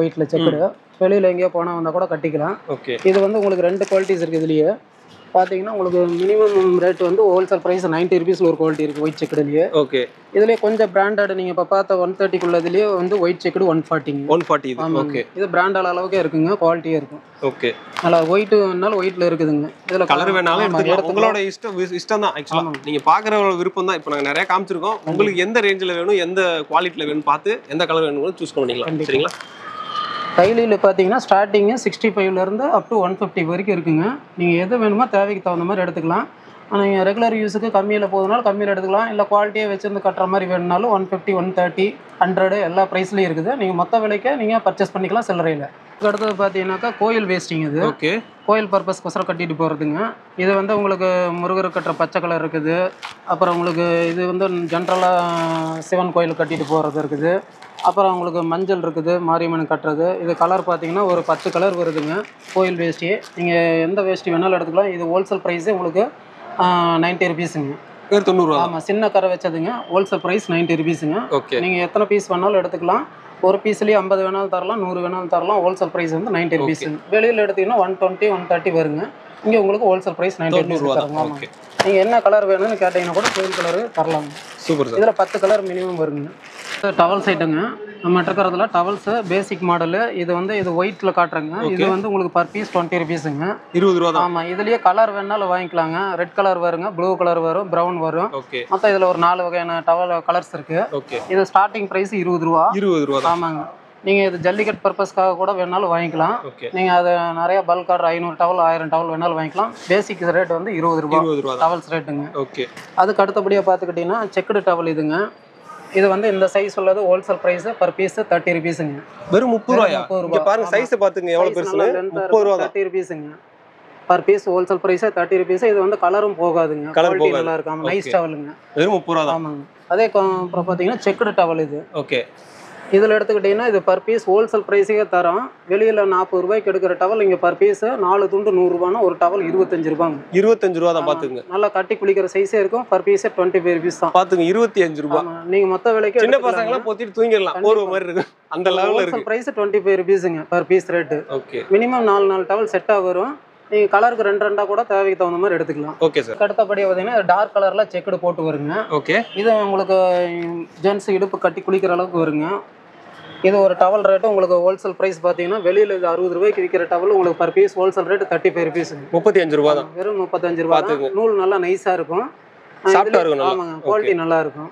ஒயிட்ல செக்குடு. வெளியில எங்கேயோ போனா வந்தா கூட கட்டிக்கலாம். ஓகே. இது வந்து உங்களுக்கு 2 குவாலிட்டிஸ் இருக்கு இதுலயே. பாத்தீங்கன்னா உங்களுக்கு மினிமம் ரேட் வந்து ஹோல்சேல் பிரைஸ் 90 ரூபீஸ்ல ஒரு குவாலிட்டி இருக்கு ஒயிட் செக்குடுலயே. ஓகே. இதுலயே கொஞ்சம் பிராண்டட் நீங்க இப்ப பார்த்த 130 குள்ளதுலயே வந்து ஒயிட் செக்குடு 140ங்க. 140 இது. ஓகே. இது பிராண்டட் அளவுக்கே இருக்குங்க. குவாலிட்டியா இருக்கும். ஓகே. நல்லா ஒயிட்னால ஒயிட்ல இருக்குதுங்க. இதுல கலர் வேணாலும் எடுத்துக்கலாம். உங்களோட இஷ்டம் தான் एक्चुअली. நீங்க பாக்குறவங்களோட விருப்பம் தான். இப்போ நாங்க நிறைய காமிச்சிருக்கோம். உங்களுக்கு எந்த ரேஞ்சில வேணும் எந்த குவாலிட்டில வேணும் பார்த்து எந்த கலர் வேணும்னு சூஸ் பண்ணிக்கலாம். சரிங்களா? கைலியில் பார்த்தீங்கன்னா ஸ்டார்டிங் 65ல இருந்து அப் டு 150 வரைக்கும் இருக்குங்க. நீங்கள் எது வேணுமோ தேவைக்கு தகுந்த மாதிரி எடுத்துக்கலாம். ஆனால் நீங்கள் ரெகுலர் யூஸுக்கு கம்மியில் போகுதுனாலும் கம்மியில் எடுத்துக்கலாம். இல்லை குவாலிட்டியாக வச்சிருந்து கட்டுற மாதிரி வேணுனாலும் 150 130 100 எல்லா ப்ரைஸ்லையும் இருக்குது. நீங்கள் மொத்த விலைக்கு நீங்கள் பர்ச்சேஸ் பண்ணிக்கலாம் சில்லறையில். அடுத்தது பார்த்தீங்கன்னாக்கா கோயில் வேஸ்டிங் இது. ஓகே. கோயில் பர்பஸ்க்கோசரம் கட்டிட்டு போகிறதுங்க. இது வந்து உங்களுக்கு முருகர் கட்டுற பச்சை கலர் இருக்குது. அப்புறம் உங்களுக்கு இது வந்து ஜென்ரலாக சிவன் கோயில் கட்டிட்டு போகிறது இருக்குது. அப்புறம் உங்களுக்கு மஞ்சள் இருக்குது மாரியம்மன் கட்டுறது. இது கலர் பார்த்தீங்கன்னா ஒரு 10 கலர் வருதுங்க. கோயில் வேஷ்டி நீங்கள் எந்த வேஷ்டி வேணாலும் எடுத்துக்கலாம். இது ஹோல்சேல் ப்ரைஸே உங்களுக்கு 90 ருபீஸுங்க. 90 ரூபா. ஆமாம் சின்ன கரை வச்சதுங்க. ஹோல்சேல் ப்ரைஸ் 90 ருபீஸுங்க. ஓகே. நீங்கள் எத்தனை பீஸ் வேணாலும் எடுத்துக்கலாம். ஒரு பீஸ்லேயே 50 வேணாலும் தரலாம் 100 வேணாலும் தரலாம். ஹோல்சேல் ப்ரைஸ் வந்து 90 ருபீஸுங்க. வெளியில் எடுத்தீங்கன்னா 120 130 வருங்க. இங்கே உங்களுக்கு ஹோல்சேல் ப்ரைஸ் 90 ரூபா தருங்க. ஆமாம். நீங்கள் என்ன கலர் வேணும்னு கேட்டிங்கன்னா கூட கோயில் கலரு தரலாங்க. Super sir. இதில் 10 கலர் மினிமம் வருங்க. டவல்ஸ் ஐட்டங்க நம்ம இருக்கிறதுல டவல்ஸ் பேசிக் மாடலு. இது வந்து இது ஒயிட்ல காட்டுறேங்க. இது வந்து உங்களுக்கு பர் பீஸ் 20 ருபீஸுங்க. 20 ரூபா தான். ஆமாம். இதுலேயே கலர் வேணாலும் வாங்கிக்கலாங்க. ரெட் கலர் வருங்க, ப்ளூ கலர் வரும், ப்ரௌன் வரும். ஓகே. மொத்தம் இதில் ஒரு 4 வகையான டவல் கலர்ஸ் இருக்கு. ஓகே. இது ஸ்டார்டிங் ப்ரைஸ் 20 ரூபா. 20 ரூபா தான். ஆமாங்க. நீங்கள் இது ஜல்லிக்கட் பர்பஸ்க்காக கூட வேணாலும் வாங்கிக்கலாம். நீங்கள் அதை நிறைய பல்க் ஆர்டர் 500 டவல் 1000 டவல் வேணாலும் வாங்கிக்கலாம். பேசிக் ரேட் வந்து 20 ரூபா. 20 ரூபா டவல்ஸ் ரேட்டுங்க. ஓகே. அதுக்கு அடுத்தபடியாக பார்த்துக்கிட்டிங்கன்னா செக்குடு டவல் இதுங்க. இது வந்து இந்த சைஸ் உள்ளது ஹோல்சேல் பிரைஸ் பர் பீஸ் 30 ருபீஸுங்க. வெறும் 30 ரூபாயா? இங்க பாருங்க சைஸ் பாத்துங்க எவ்வளவு பெருசுன்னு. 30 ரூபா தான். 30 ருபீஸுங்க. Per piece wholesale price 30 rupees. இது வந்து கலரும் போகாதுங்க. குவாலிட்டி நல்லா இருக்கும். ஆமா நைஸ் டவலுங்க. வெறும் 30 ரூபா தான். ஆமாங்க. அதே அப்புறம் பாத்தீங்கன்னா செக்குடு டவல் இது. ஓகே. இதில் எடுத்துக்கிட்டிங்கன்னா இது பர் பீஸ் ஹோல்சேல் ப்ரைஸுக்கே தரோம். வெளியில் 40 ரூபாய்க்கு எடுக்கிற டவல் இங்கே பர் பீஸ் 4 துண்டு 100 ரூபானா ஒரு டவல் 25 ரூபாங்க. 25 ரூபா தான். பார்த்துங்க நல்லா கட்டி குளிக்கிற சைஸே இருக்கும். பர் பீஸே 25 ருபீஸ் தான். பார்த்துங்க 25 ரூபா. நீங்கள் மொத்த விலைக்கு சின்ன பசங்களாம் போத்திட்டு தூங்கிடலாம். போர்வ மாதிரி இருக்கு. அந்த லெவலில் இருக்கு. ஹோல்சேல் ப்ரைஸ் 25 ருபீஸுங்க per piece rate. Okay. Minimum 4 towel செட்டாக வரும். நீங்கள் கலருக்கு 2 கூட தேவைக்கு தகுந்த மாதிரி எடுத்துக்கலாம். Okay sir. அடுத்தபடியாக பார்த்தீங்கன்னா டார்க் கலரில் செக்குடு போட்டு வருங்க. ஓகே. இது உங்களுக்கு ஜென்ஸ் இடுப்பு கட்டி குளிக்கிற அளவுக்கு வருங்க. இது ஒரு டவல் ரேட்டு உங்களுக்கு ஹோல்சேல் பிரைஸ் பார்த்தீங்கன்னா வெளியில் இது 60 ரூபாய்க்கு விற்கிற டவல் உங்களுக்கு பர் பீஸ் ஹோல்சேல் ரேட்டு 35 ருபீஸுங்க. 35 ரூபா தான். வெறும் 35 ரூபா. நூல் நல்லா நைஸாக இருக்கும். சாஃப்டாக இருக்கும். ஆமாங்க. குவாலிட்டி நல்லா இருக்கும்.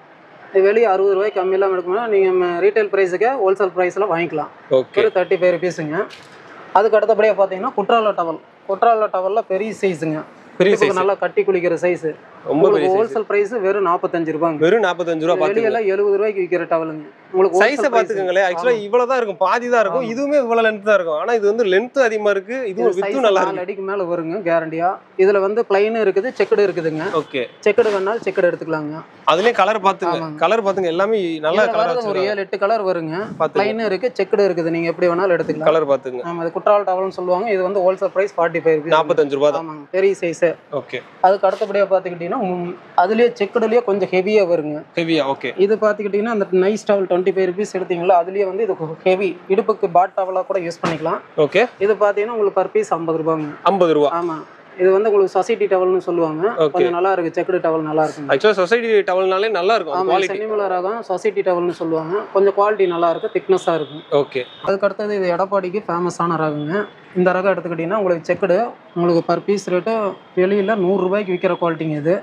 வெளியே 60 ரூபாய்க்கு கம்மியெல்லாம் எடுக்கணும்னா நீங்கள் ரீட்டைல் ப்ரைஸுக்கு ஹோல்சேல் ப்ரைஸில் வாங்கிக்கலாம். ஓகே. ஒரு 35 ருபீஸுங்க. அதுக்கு அடுத்தபடியாக பார்த்தீங்கன்னா குற்றால டவலில் பெரிய சைஸுங்க. பெரிய சைஸ் நல்லா கட்டி குளிக்கிற சைஸ். ரொம்ப பெரிய சைஸ். ஹோல்சேல் பிரைஸ் வெறும் 45 ரூபாங்க. வெறும் 45 ரூபாய். வெளிய எல்லாம் 70 ரூபாய்க்கு விக்கிற டவலுங்க. உங்களுக்கு சைஸை பாத்துக்கங்களே. ஆக்சுவலா இவ்வளவு தான் இருக்கும், பாதி தான் இருக்கும். இதுவுமே இவ்வளவு லென்த் தான் இருக்கும். ஆனா இது வந்து லென்த் அதிகமா இருக்கு. இது வித்து நல்லா இருக்கு. 4 அடிக்கு மேல வருங்க கேரண்டியா. இதுல வந்து ப்ளைன் இருக்குது, செக்குடு இருக்குதுங்க. ஓகே. செக்குடு வேணாலும் செக்குடு எடுத்துக்கலாங்க. அதுலயே கலர் பாத்துங்க. கலர் பாத்துங்க, எல்லாமே நல்ல கலர். ஒரு 7-8 கலர் வருங்க. ப்ளைன் இருக்கு, செக்குடு இருக்குது. நீங்க எப்படி வேணாலும் எடுத்துக்கலாம். கலர் பாத்துங்க. ஆமா, இது குற்றால டவல்னு சொல்லுவாங்க. இது வந்து ஹோல்சேல் பிரைஸ் 45 ரூபாய். 45 ரூபாய் தான். ஆமாங்க, பெரிய சைஸ். ஓகே. அதுக்கு அடுத்தபடியா பாத்துக்கிட்டீங்கன்னா அதுலயே செக்குடுலயே கொஞ்சம் ஹெவியா வருங்க. ஹெவியா. ஓகே. இது பாத்துக்கிட்டீங்கன்னா அந்த நைஸ் டவல் 25 ரூபீஸ் எடுத்தீங்களா, அதுலயே வந்து இது ஹெவி இடுப்புக்கு பாட் டவலா கூட யூஸ் பண்ணிக்கலாம். ஓகே. இது பாத்தீங்கன்னா உங்களுக்கு பர் பீஸ் 50 ரூபாங்க. 50 ரூபாய். ஆமா, இது வந்து உங்களுக்கு சொசைட்டி டவல்னு சொல்லுவாங்க. கொஞ்சம் நல்லா இருக்கு, செக்குடு டவல் நல்லா இருக்கு. ஆக்சுவலா சொசைட்டி டவல்னாலே நல்லா இருக்கும். ஆமா, செமிமுலா ரகம் சொசைட்டி டவல்னு சொல்லுவாங்க. கொஞ்சம் குவாலிட்டி நல்லா இருக்கு, திக்னஸா இருக்கும். ஓகே. அதுக்கு அடுத்தது இது எடப்பாடிக்கு ஃபேமஸான ரகங்க. இந்த ரகம் எடுத்துக்கிட்டீங்கன்னா உங்களுக்கு செக்குடு உங்களுக்கு பர் பீஸ் ரேட்டு வெளியில 100 ரூபாய்க்கு விற்கிற குவாலிட்டிங்க. இது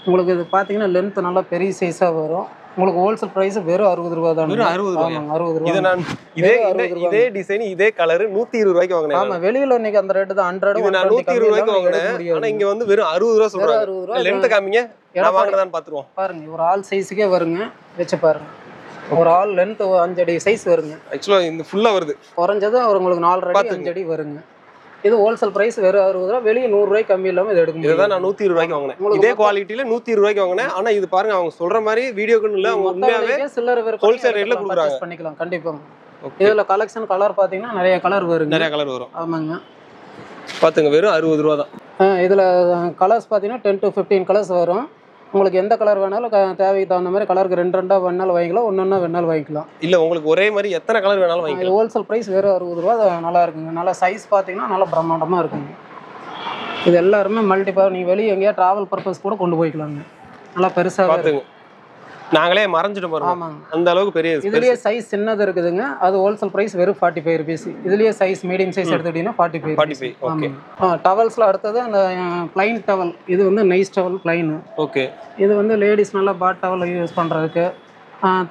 உங்களுக்கு இது பாத்தீங்கன்னா லென்த் நல்லா பெரிய சைஸா வரும். உங்களுக்கு ஹோல்சேல் பிரைஸ் வெறும் 60 ரூபாய் தான். வெறும் 60 ரூபாய். ஆமாங்க, 60 ரூபாய். இது நான் இதே டிசைன் இதே கலர் 120 ரூபாய்க்கு வாங்குனேன். ஆமா, வெளியில இன்னைக்கு அந்த ரேட் தான் 100. இது நான் 120 ரூபாய்க்கு வாங்குனேன். ஆனா இங்க வந்து வெறும் 60 ரூபாய் சொல்றாங்க. 60 ரூபாய். லென்த் காமிங்க, நான் வாங்குறதான்னு பாத்துறோம். பாருங்க, ஒரு ஆல் சைஸ்க்கே வருங்க. வெச்சு பாருங்க, ஒரு ஆல் லென்த் 5 அடி சைஸ் வருங்க. ஆக்சுவலா இந்த ஃபுல்லா வருது. குறைஞ்சது உங்களுக்கு 4 அடி 5 அடி வருங்க. இது ஹோல்சேல் பிரைஸ் வெறும் 60 ரூபாய். வெளியே 100 ரூபாய்க்கு கம்மி இல்லாம இது எடுக்க முடியும். இதுதான் நான் 120 ரூபாய்க்கு வாங்குனேன். இதே குவாலிட்டில 120 ரூபாய்க்கு வாங்குனேன். ஆனா இது பாருங்க, அவங்க சொல்ற மாதிரி வீடியோக்குன்னு இல்ல, அவங்க உண்மையாவே சில்லறை விற்பனை ஹோல்சேல் ரேட்ல கொடுக்குறாங்க. பண்ணிக்கலாம் கண்டிப்பா. இதுல கலெக்ஷன் கலர் பாத்தீங்கன்னா நிறைய கலர் வருங்க. நிறைய கலர் வரும். ஆமாங்க, பாத்துங்க, வெறும் 60 ரூபாய் தான். இதுல கலர்ஸ் பாத்தீங்கன்னா 10 to 15 கலர்ஸ் வரும். உங்களுக்கு எந்த கலர் வேணாலும் தேவைக்கு தகுந்த மாதிரி கலருக்கு 2 வேணாலும் வாங்கிக்கலாம், ஒன்னொன்னா வேணாலும் வாங்கிக்கலாம். இல்ல உங்களுக்கு ஒரே மாதிரி எத்தனை கலர் வேணாலும் வாங்கிக்கலாம். ஹோல்சேல் பிரைஸ் வெறும் 60 ரூபாய். நல்லா இருக்குங்க. நல்லா சைஸ் பாத்தீங்கன்னா நல்லா பிரம்மாண்டமா இருக்குங்க. இது எல்லாருமே மல்டிபர். நீங்க வெளியே எங்கேயா டிராவல் பர்பஸ் கூட கொண்டு போய்க்கலாங்க. நல்லா பெருசா பாத்துங்க, நாங்களே மறைஞ்சிட்டு போறோம். அந்த அளவுக்கு பெரிய. இதுலயே சைஸ் சின்னது இருக்குதுங்க. அது ஹோல்சேல் பிரைஸ் வெறும் 45 ரூபீஸ். இதுலயே சைஸ் மீடியம் சைஸ் எடுத்துக்கிட்டீங்கன்னா 45. ஓகே. டவல்ஸ்ல அடுத்தது அந்த பிளைன் டவல். இது வந்து நைஸ் டவல் பிளைன். ஓகே. இது வந்து லேடிஸ் நல்லா பாட் டவல் யூஸ் பண்றதுக்கு,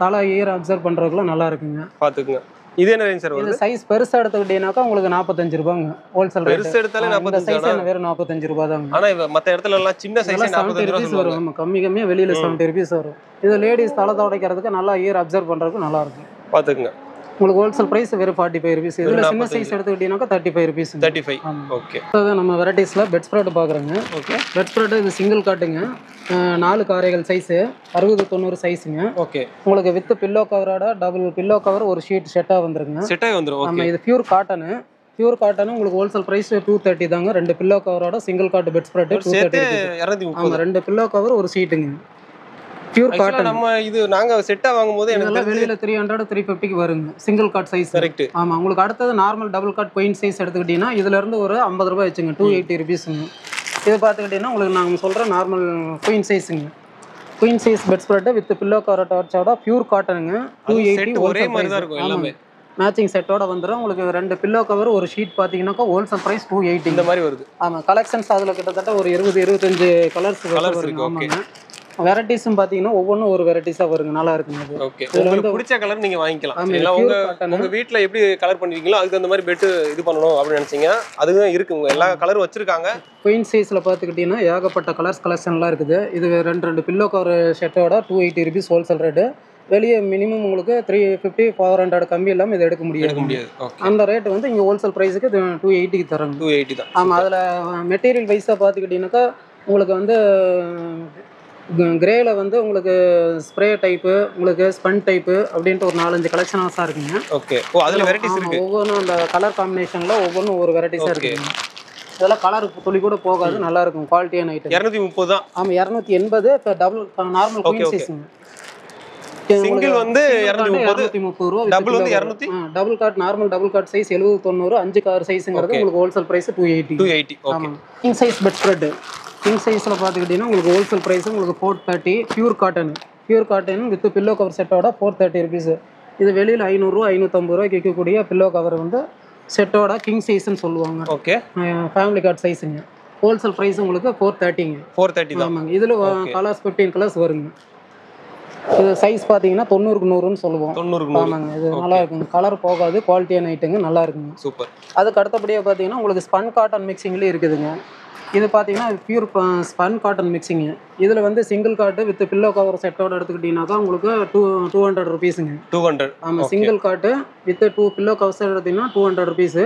தலை ஈர அப்சர்வ் பண்றதுக்குலாம் நல்லா இருக்குங்க. பாத்துக்குங்க. இது என்ன ரேஞ்ச் சார் வருது? இது சைஸ் பெருசா எடுத்துக்கிட்டீங்கன்னாக்கா உங்களுக்கு 45 ரூபாய்ங்க ஹோல்சேல் ரேட். பெருசா எடுத்தாலே 45 சைஸ் வெறும் 45 ரூபாய் தாங்க. ஆனா மத்த இடத்துல எல்லாம் சின்ன சைஸ் 45 ரூபாய் வரும். ஆமா, கம்மியா வெளியில 70 ரூபாய் வரும். இது லேடிஸ் தலை துடைக்கிறதுக்கு நல்லா ஈர அப்சர்வ் பண்றதுக்கு நல்லா இருக்கும். பாத்துக்குங்க. உங்களுக்கு ஹோல்சேல் பிரைஸ் வெறும் 45 ரூபாய். இதுல சின்ன சைஸ் எடுத்துக்கிட்டீங்கன்னாக்கா 35 ரூபாய். 35. ஓகே. இப்போ நம்ம வெரைட்டிஸ்ல பெட் ஸ்ப்ரெட் பாக்குறோங்க. ஓகே. பெட் ஸ்ப்ரெட் இது சிங்கிள் காட்டுங்க. 4 காரைகள் சைஸ் 60-90 சைஸ்ங்க. ஓகே. உங்களுக்கு வித் பில்லோ கவரோட டபுள் பில்லோ கவர் ஒரு ஷீட் செட்டா வந்துருங்க. செட்டாவே வந்துரும். ஓகே. இது பியூர் காட்டன். உங்களுக்கு ஹோல்சேல் பிரைஸ் 230 தாங்க. 2 பில்லோ கவரோட சிங்கிள் காட் பெட் ஸ்ப்ரெட் 230. 230. ஆமா, 2 பில்லோ கவர் ஒரு ஷீட்டுங்க. Pure cotton. நம்ம இது நாங்க செட்டா வாங்கும்போது எனக்கு வெளியில 300-350க்கு வருங்க சிங்கிள் காட் சைஸ். கரெக்ட். ஆமா, உங்களுக்கு அடுத்தது normal double God queen size எடுத்துக்கிட்டீங்கன்னா இதுல இருந்து ஒரு 50 ரூபாய் வச்சுங்க. 280 ரூபீஸ்ங்க. இது பாத்துக்கிட்டீங்கன்னா உங்களுக்கு நாங்க சொல்ற நார்மல் குயின் சைஸ்ங்க. Queen size bed spread with pillow cover அட்டாச்சோட பியூர் காட்டனுங்க. 280 ஒரே மாதிரி தான் இருக்கும் எல்லாமே. மேட்சிங் செட்டோட வந்துரும். உங்களுக்கு 2 பில்லோ கவர் ஒரு ஷீட் பாத்தீங்கன்னாக்கா ஹோல்சேல் பிரைஸ் 280 இந்த மாதிரி வருது. ஆமா, கலெக்ஷன்ஸ் அதுல கிட்டத்தட்ட ஒரு 20-25 கலர்ஸ் இருக்கு. ஓகே. வெரைட்டிஸும் பாத்தீங்கன்னா ஒவ்வொன்றும் ஒரு வெரைட்டிஸா வருங்க. நல்லா இருக்குங்க. ஓகே. உங்களுக்கு பிடிச்ச கலர் நீங்க வாங்கிக்கலாம். இல்ல உங்க வீட்ல எப்படி கலர் பண்ணுவீங்களோ அதுக்கு அந்த மாதிரி பெட் இது பண்ணணும் அப்படி நினைச்சீங்க, அதுதான் இருக்குங்க. எல்லா கலரும் வச்சிருக்காங்க. குயின் சைஸ்ல பாத்துக்கிட்டீங்கன்னா ஏகப்பட்ட கலர்ஸ் கலெக்ஷன்லாம் இருக்குது. இது 2 பில்லோ கவர் செட்டோட 280 ரூபீஸ் ஹோல்சேல் ரேட்டு. வெளியே மினிமம் உங்களுக்கு 350-400 கம்மி இல்லாமல் இது எடுக்க முடியாது. அந்த ரேட் வந்து இங்கே ஹோல்சேல் ப்ரைஸுக்கு 280க்கு தராங்க. 280 தான். ஆமாம், அதில் மெட்டீரியல் வைஸாக பார்த்துக்கிட்டிங்கனாக்கா உங்களுக்கு வந்து கிரேல வந்து உங்களுக்கு ஸ்ப்ரே டைப்பு, உங்களுக்கு ஸ்பன் டைப்பு அப்படின்ட்டு ஒரு 4-5 கலெக்ஷனாக இருக்குங்க. ஓகே. ஓ, அதில் வெரைட்டிஸ் இருக்கு. ஒவ்வொன்றும் அந்த கலர் காம்பினேஷனில் ஒவ்வொன்றும் ஒரு வெரைட்டிஸாக இருக்குங்க. இதெல்லாம் கலர் துளி கூட போகாது, நல்லா இருக்கும். குவாலிட்டியான ஐட்டம். 230 தான். ஆமாம், 280. இப்போ டபுள் நார்மல் குயின் சைஸுங்க. சிங்கிள் வந்து 230 ரூபா. டபுள் வந்து 200. Double cot normal double cot size 70-90. 5 கார் சைஸ்ங்கிறது உங்களுக்கு wholesale price 280. Okay. King size bed spread. King சைஸ்ல பாத்துக்கிட்டீங்கன்னா உங்களுக்கு ஹோல்சேல் பிரைஸ் உங்களுக்கு 430. Pure cotton with pillow cover செட்டோட 430 ரூபீஸ். இது வெளியில 500-550 ரூபாய்க்கு விற்கக்கூடிய பில்லோ கவர் வந்து செட்டோட கிங் சைஸ்ன்னு சொல்லுவாங்க. ஓகே. ஃபேமிலி கார்ட் சைஸுங்க. ஹோல்சேல் பிரைஸ் உங்களுக்கு 430ங்க. 430 தான். ஆமாங்க. இதுல கலர்ஸ் 15 கலர்ஸ் வருங்க. இது சைஸ் பார்த்தீங்கன்னா 90க்கு 100ன்னு சொல்லுவோம். 90க்கு 100. ஆமாங்க. இது நல்லா இருக்குங்க. கலர் போகாது, குவாலிட்டியான ஐட்டங்க, நல்லா இருக்குங்க. சூப்பர். அதுக்கு அடுத்தபடியாக பார்த்தீங்கன்னா உங்களுக்கு ஸ்பன் காட்டன் மிக்சிங்லேயே இருக்குதுங்க. இது பார்த்தீங்கன்னா பியூர் ஸ்பன் காட்டன் மிக்சிங்கு. இதில் வந்து சிங்கிள் காட்டு வித் பில்லோ கவர் செட்டோட எடுத்துக்கிட்டீங்கன்னாக்கா உங்களுக்கு 200 ருபீஸுங்க. 200. ஆமாம். சிங்கிள் காட்டு வித் 2 பில்லோ கவர்ஸ் எடுத்தீங்கன்னா 200 ருபீஸு.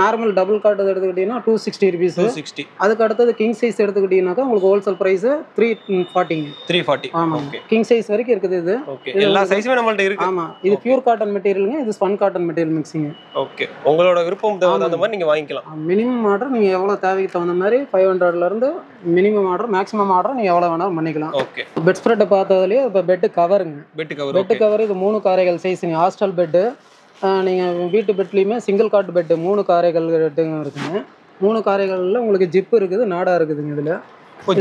நார்மல் டபுள் காட்டு எடுத்துக்கிட்டீங்கன்னா 260 ருபீஸு. 260. அதுக்கு அடுத்தது கிங் சைஸ் எடுத்துக்கிட்டீங்கன்னாக்கா உங்களுக்கு ஹோல்சேல் ப்ரைஸு 340ங்க. 340. ஆமாம். கிங் சைஸ் வரைக்கும் இருக்குது இது. ஓகே. எல்லா சைஸுமே நம்மள்ட்ட இருக்கு. ஆமாம். இது பியூர் காட்டன் மெட்டீரியலுங்க. இது spun cotton material mixing. Okay. உங்களோட விருப்பம் தகுந்த மாதிரி நீங்க வாங்கிக்கலாம். மினிமம் ஆர்டர் நீங்கள் எவ்வளோ தேவைக்கு தகுந்த மாதிரி 500லேருந்து மினிமம் ஆர்டர், மேக்ஸிமம் ஆர்டர் நீங்கள் எவ்வளோ வேணாலும் பண்ணிக்கலாம். ஓகே. பெட் ஸ்ப்ரெட்டை பார்த்ததுலேயே இப்போ பெட்டு கவருங்க. Bed cover. பெட்டு கவர் இது 3 காரைகள் சைஸுங்க. ஹாஸ்டல் பெட்டு, நீங்கள் வீட்டு பெட்லேயுமே சிங்கிள் காட் பெட்டு 3 காரைகள் பெட்டுங்க இருக்குங்க. 3 காரைகளில் உங்களுக்கு ஜிப்பு இருக்குது, நாடா இருக்குதுங்க. இதில்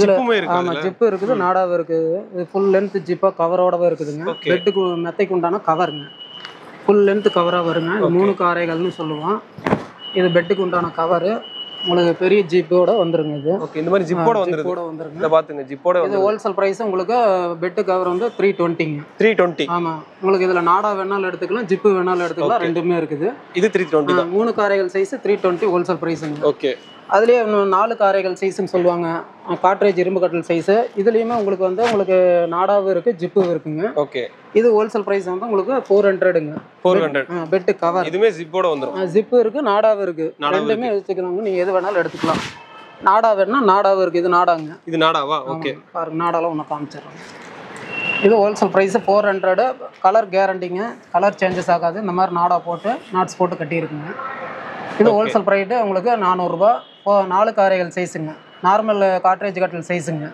ஜிப்புமே இருக்கு. ஆமாம், ஜிப்பு இருக்குது, நாடாவும் இருக்குது. இது ஃபுல் லென்த் ஜிப்பாக கவரோடவே இருக்குதுங்க. பெட்டுக்கு மெத்தைக்கு உண்டான கவருங்க. ஃபுல் லென்த் கவராக வருங்க. இது 3 காரைகள்னு சொல்லுவோம். இது பெட்டுக்கு உண்டான கவரு. உங்களுக்கு பெரிய ஜிப்போட வந்துருங்க. இது ஓகே. இந்த மாதிரி ஜிப்போட வந்துருது. வந்துருங்க. இத பாத்துங்க, ஜிப்போட இது ஹோல்சேல் பிரைஸ் உங்களுக்கு பெட் கவர் வந்து 320ங்க. 320. ஆமா. உங்களுக்கு இதுல நாடா வேணாலும் எடுத்துக்கலாம், ஜிப்பு வேணாலும் எடுத்துக்கலாம், ரெண்டுமே இருக்குது. இது 320 தான். 3 காரைகள் சைஸ் 320 ஹோல்சேல் பிரைஸ்ங்க. ஓகே. அதுலயே 4 காரைகள் சைஸ்னு சொல்லுவாங்க. காட்ரேஜ் இரும்பு கட்டல் சைஸ். இதுலயுமே உங்களுக்கு நாடாவும் இருக்கு, ஜிப்பும் இருக்குங்க. ஓகே. இது ஹோல்சேல் பிரைஸ் வந்து உங்களுக்கு 400ங்க. 400. Bed cover. இதுமே ஜிப்போட வந்துரும். ஜிப்பு இருக்கு, நாடாவும் இருக்கு. ரெண்டுமே வச்சுக்கறவங்க நீங்க எது வேணாலும் எடுத்துக்கலாம். நாடா வேணா நாடாவும் இருக்கு. இது நாடாங்க. இது நாடாவா? ஓகே. பாருங்க, நாடாலாம் ஒன்று காமிச்சிடுறேன். இது ஹோல்சேல் ப்ரைஸ் 400. கலர் கேரண்டிங்க, கலர் சேஞ்சஸ் ஆகாது. இந்த மாதிரி நாடா போட்டு நாட்ஸ் போட்டு கட்டியிருக்குங்க. இது ஹோல்சேல் ப்ரைட்டு உங்களுக்கு 400 ரூபா. 4 காரைகள் சைஸுங்க. நார்மல் காட்ரேஜ் கட்டல் சைஸுங்க.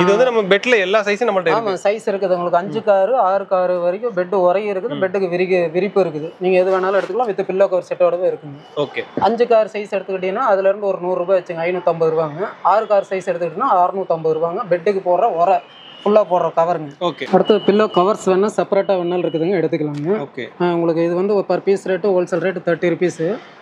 இது வந்து நம்ம பெட்ல எல்லா சைஸும் நம்மள்ட்ட இருக்கு. ஆமாம், சைஸ் இருக்குது உங்களுக்கு. 5 காரு 6 காரு வரைக்கும் பெட்டு உரையும் இருக்குது, பெட்டுக்கு விரிப்பு இருக்குது. நீங்கள் எது வேணாலும் எடுத்துக்கலாம். வித் பில்லோ கவர் செட்டோடவே இருக்குங்க. ஓகே. 5 கார் சைஸ் எடுத்துக்கிட்டீங்கன்னா அதுலேருந்து ஒரு 100 ரூபாய் வச்சுங்க, 550 ரூபாங்க. 6 கார் சைஸ் எடுத்துக்கிட்டீங்கன்னா 650 ரூபாங்க. பெட்டுக்கு போடுற உரை ஃபுல்லாக போடுற கவருங்க. ஓகே. அடுத்து பில்லோ கவர்ஸ் வேணால் செப்பரேட்டாக வேணாலும் இருக்குதுங்க, எடுத்துக்கலாங்க. ஓகே. உங்களுக்கு இது வந்து per piece rate wholesale rate 30 rupees.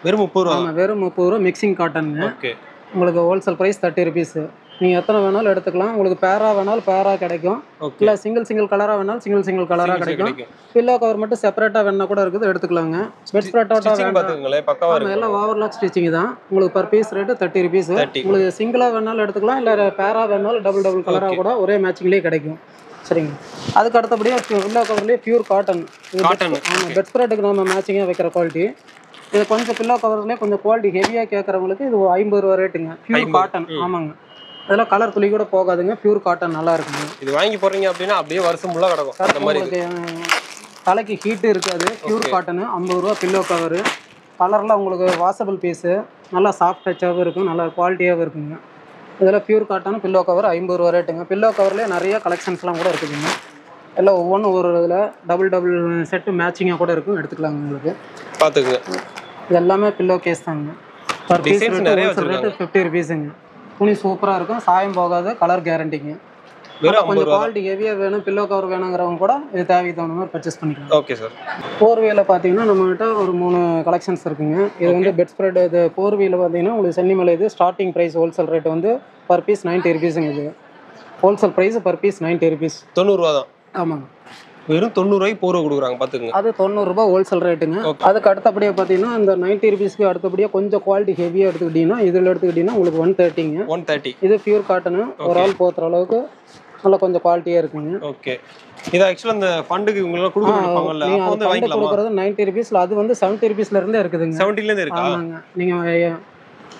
வெறும் 30 ரூபா. ஆமாம், வெறும் 30 ரூபா. மிக்சிங் காட்டனுங்க. ஓகே. உங்களுக்கு ஹோல்சேல் ப்ரைஸ் 30 ருபீஸ். நீங்கள் எத்தனை வேணாலும் எடுத்துக்கலாம். உங்களுக்கு பேரா வேணாலும் பேரா கிடைக்கும், இல்லை சிங்கிள் கலராக வேணாலும் சிங்கிள் கலராக கிடைக்கும். பில்லோ கவர் மட்டும் செப்பரேட்டாக வேணா கூட இருக்குது, எடுத்துக்கலாங்க. பெட் ஸ்ப்ரெட்டோட எல்லாம் ஓவர்லாக் ஸ்டிச்சிங் தான். உங்களுக்கு பர் பீஸ் ரேட்டு 30 ருபீஸ். உங்களுக்கு சிங்கிளாக வேணாலும் எடுத்துக்கலாம், இல்லை பேரா வேணாலும் டபுள் கலராக கூட ஒரே மேட்சிங்லேயே கிடைக்கும். சரிங்க. அதுக்கு அடுத்தபடியாக பில்லோ கவர்லேயே பியூர் காட்டன். ஆமாம், பெட் ஸ்ப்ரெட்டுக்கு நம்ம மேட்சிங்காக வைக்கிற குவாலிட்டி. இது கொஞ்சம் பில்லோ கவர்லேயே கொஞ்சம் குவாலிட்டி ஹெவியாக கேட்குறவங்களுக்கு இது 50 ரூபா ரேட்டுங்க. Pure cotton. ஆமாங்க. அதெல்லாம் கலர் துளி கூட போகாதுங்க. பியூர் காட்டன் நல்லா இருக்குங்க. இது வாங்கி போடுறீங்க அப்படின்னா அப்படியே வருஷம் ஃபுல்லாக கிடக்கும். அந்த மாதிரி தலைக்கு ஹீட்டு இருக்காது. பியூர் காட்டனு 50 ரூபா பில்லோ கவரு. கலரில் உங்களுக்கு வாஷபிள் பீஸு, நல்லா சாஃப்ட் டச்சாகவும் இருக்கும், நல்லா குவாலிட்டியாகவும் இருக்குங்க. இதெல்லாம் பியூர் காட்டன் பில்லோ கவர் 50 ரூபா ரேட்டுங்க. பில்லோ கவர்லேயே நிறைய கலெக்ஷன்ஸ்லாம் கூட இருக்குதுங்க. எல்லாம் ஒவ்வொன்றும் ஒரு இதில் டபுள் செட்டு மேட்சிங்காக கூட இருக்கும், எடுத்துக்கலாங்க. உங்களுக்கு பார்த்துக்குங்க. இது எல்லாமே பில்லோ கேஸ் தாங்க. பர் பீஸ் ரேட்டு 50 ருபீஸுங்க. துணி சூப்பராக இருக்கும், சாயம் போகாது, கலர் கேரண்டிங்க. கொஞ்சம் குவாலிட்டி ஹெவியாக வேணும், பில்லோ கவர் வேணுங்கிறவங்க கூட இது தேவைக்கு தகுந்த மாதிரி பர்ச்சேஸ் பண்ணிக்கலாம். Okay sir. போர்வியில் பார்த்தீங்கன்னா நம்மகிட்ட ஒரு 3 கலெக்ஷன்ஸ் இருக்குங்க. இது வந்து பெட் ஸ்ப்ரெட். இது போர்வியில் பார்த்தீங்கன்னா உங்களுக்கு சென்னிமலை இது ஸ்டார்டிங் ப்ரைஸ் ஹோல்சேல் ரேட் வந்து பர் பீஸ் 90 ருபீஸுங்க. இது wholesale price per piece 90 rupees. 90 ரூபா தான். ஆமாங்க. வெறும் 90 ரூபாய்க்கு போர்வை கொடுக்குறாங்க, பார்த்துக்குங்க. அது 90 ரூபாய் ஹோல்சேல் ரேட்டுங்க. அதுக்கு அடுத்தபடியாக பார்த்தீங்கன்னா இந்த 90 ருபீஸ்க்கு அடுத்தபடியாக கொஞ்சம் குவாலிட்டி ஹெவியாக எடுத்துக்கிட்டீங்கன்னா இதில் எடுத்துக்கிட்டிங்கன்னா உங்களுக்கு 130ங்க. 130. இது பியூர் காட்டனு. ஒரு ஆள் போத்துற அளவுக்கு நல்லா கொஞ்சம் குவாலிட்டியாக இருக்குங்க. ஓகே. இது ஆக்சுவலாக அந்த ஃபண்டுக்கு இவங்களாம் கொடுக்குறாங்கல்ல, அப்போ வந்து வாங்கிக்கலாம். கொடுக்குறது 90 ருபீஸில், அது வந்து 70 ருபீஸ்லேருந்தே இருக்குதுங்க. 70லேருந்து இருக்கா? ஆமாங்க. நீங்கள்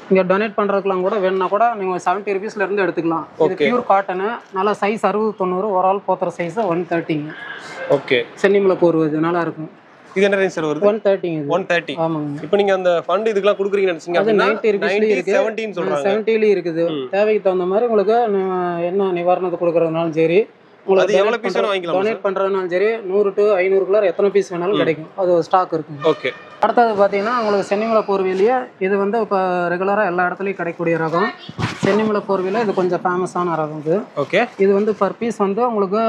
இங்கே டொனேட் பண்ணுறதுக்குலாம் கூட வேணுன்னா கூட நீங்கள் 70 ருபீஸ்லேருந்து எடுத்துக்கலாம். இது பியூர் காட்டனு, நல்லா சைஸ் 60-90. ஒரு ஆள் போத்துற சைஸ் 130ங்க. ஓகே. சென்னிமலை போர்வது நல்லா இருக்கும். இது என்ன ரேஞ்ச் சார் வருது? 130ங்க. 130. ஆமாங்க. இப்போ நீங்க அந்த ஃபண்ட் இதுக்கெல்லாம் கொடுக்குறீங்கன்னு நினைச்சீங்க அப்படினா 90 ருபீஸ்ல இருக்கு, 70 சொல்றாங்க. 70ல இருக்குது. தேவைக்கு தகுந்த மாதிரி உங்களுக்கு என்ன நிவாரணத்தை கொடுக்கறதுனாலும் சரி, உங்களுக்கு எவ்வளவு பீஸ் வேணா வாங்கிக்கலாம். டொனேட் பண்றதுனாலும் சரி 100 to 500 குள்ள எத்தனை பீஸ் வேணாலும் கிடைக்கும். அது ஒரு ஸ்டாக் இருக்கும். ஓகே. அடுத்தது பார்த்தீங்கன்னா உங்களுக்கு சென்னிமலை போர்விலேயே இது வந்து இப்போ ரெகுலராக எல்லா இடத்துலையும் கிடைக்கக்கூடிய ரகம். சென்னிமலை போர்வியில் இது கொஞ்சம் ஃபேமஸான ரகம் இது. ஓகே. இது வந்து பர் பீஸ் வந்து உங்களுக்கு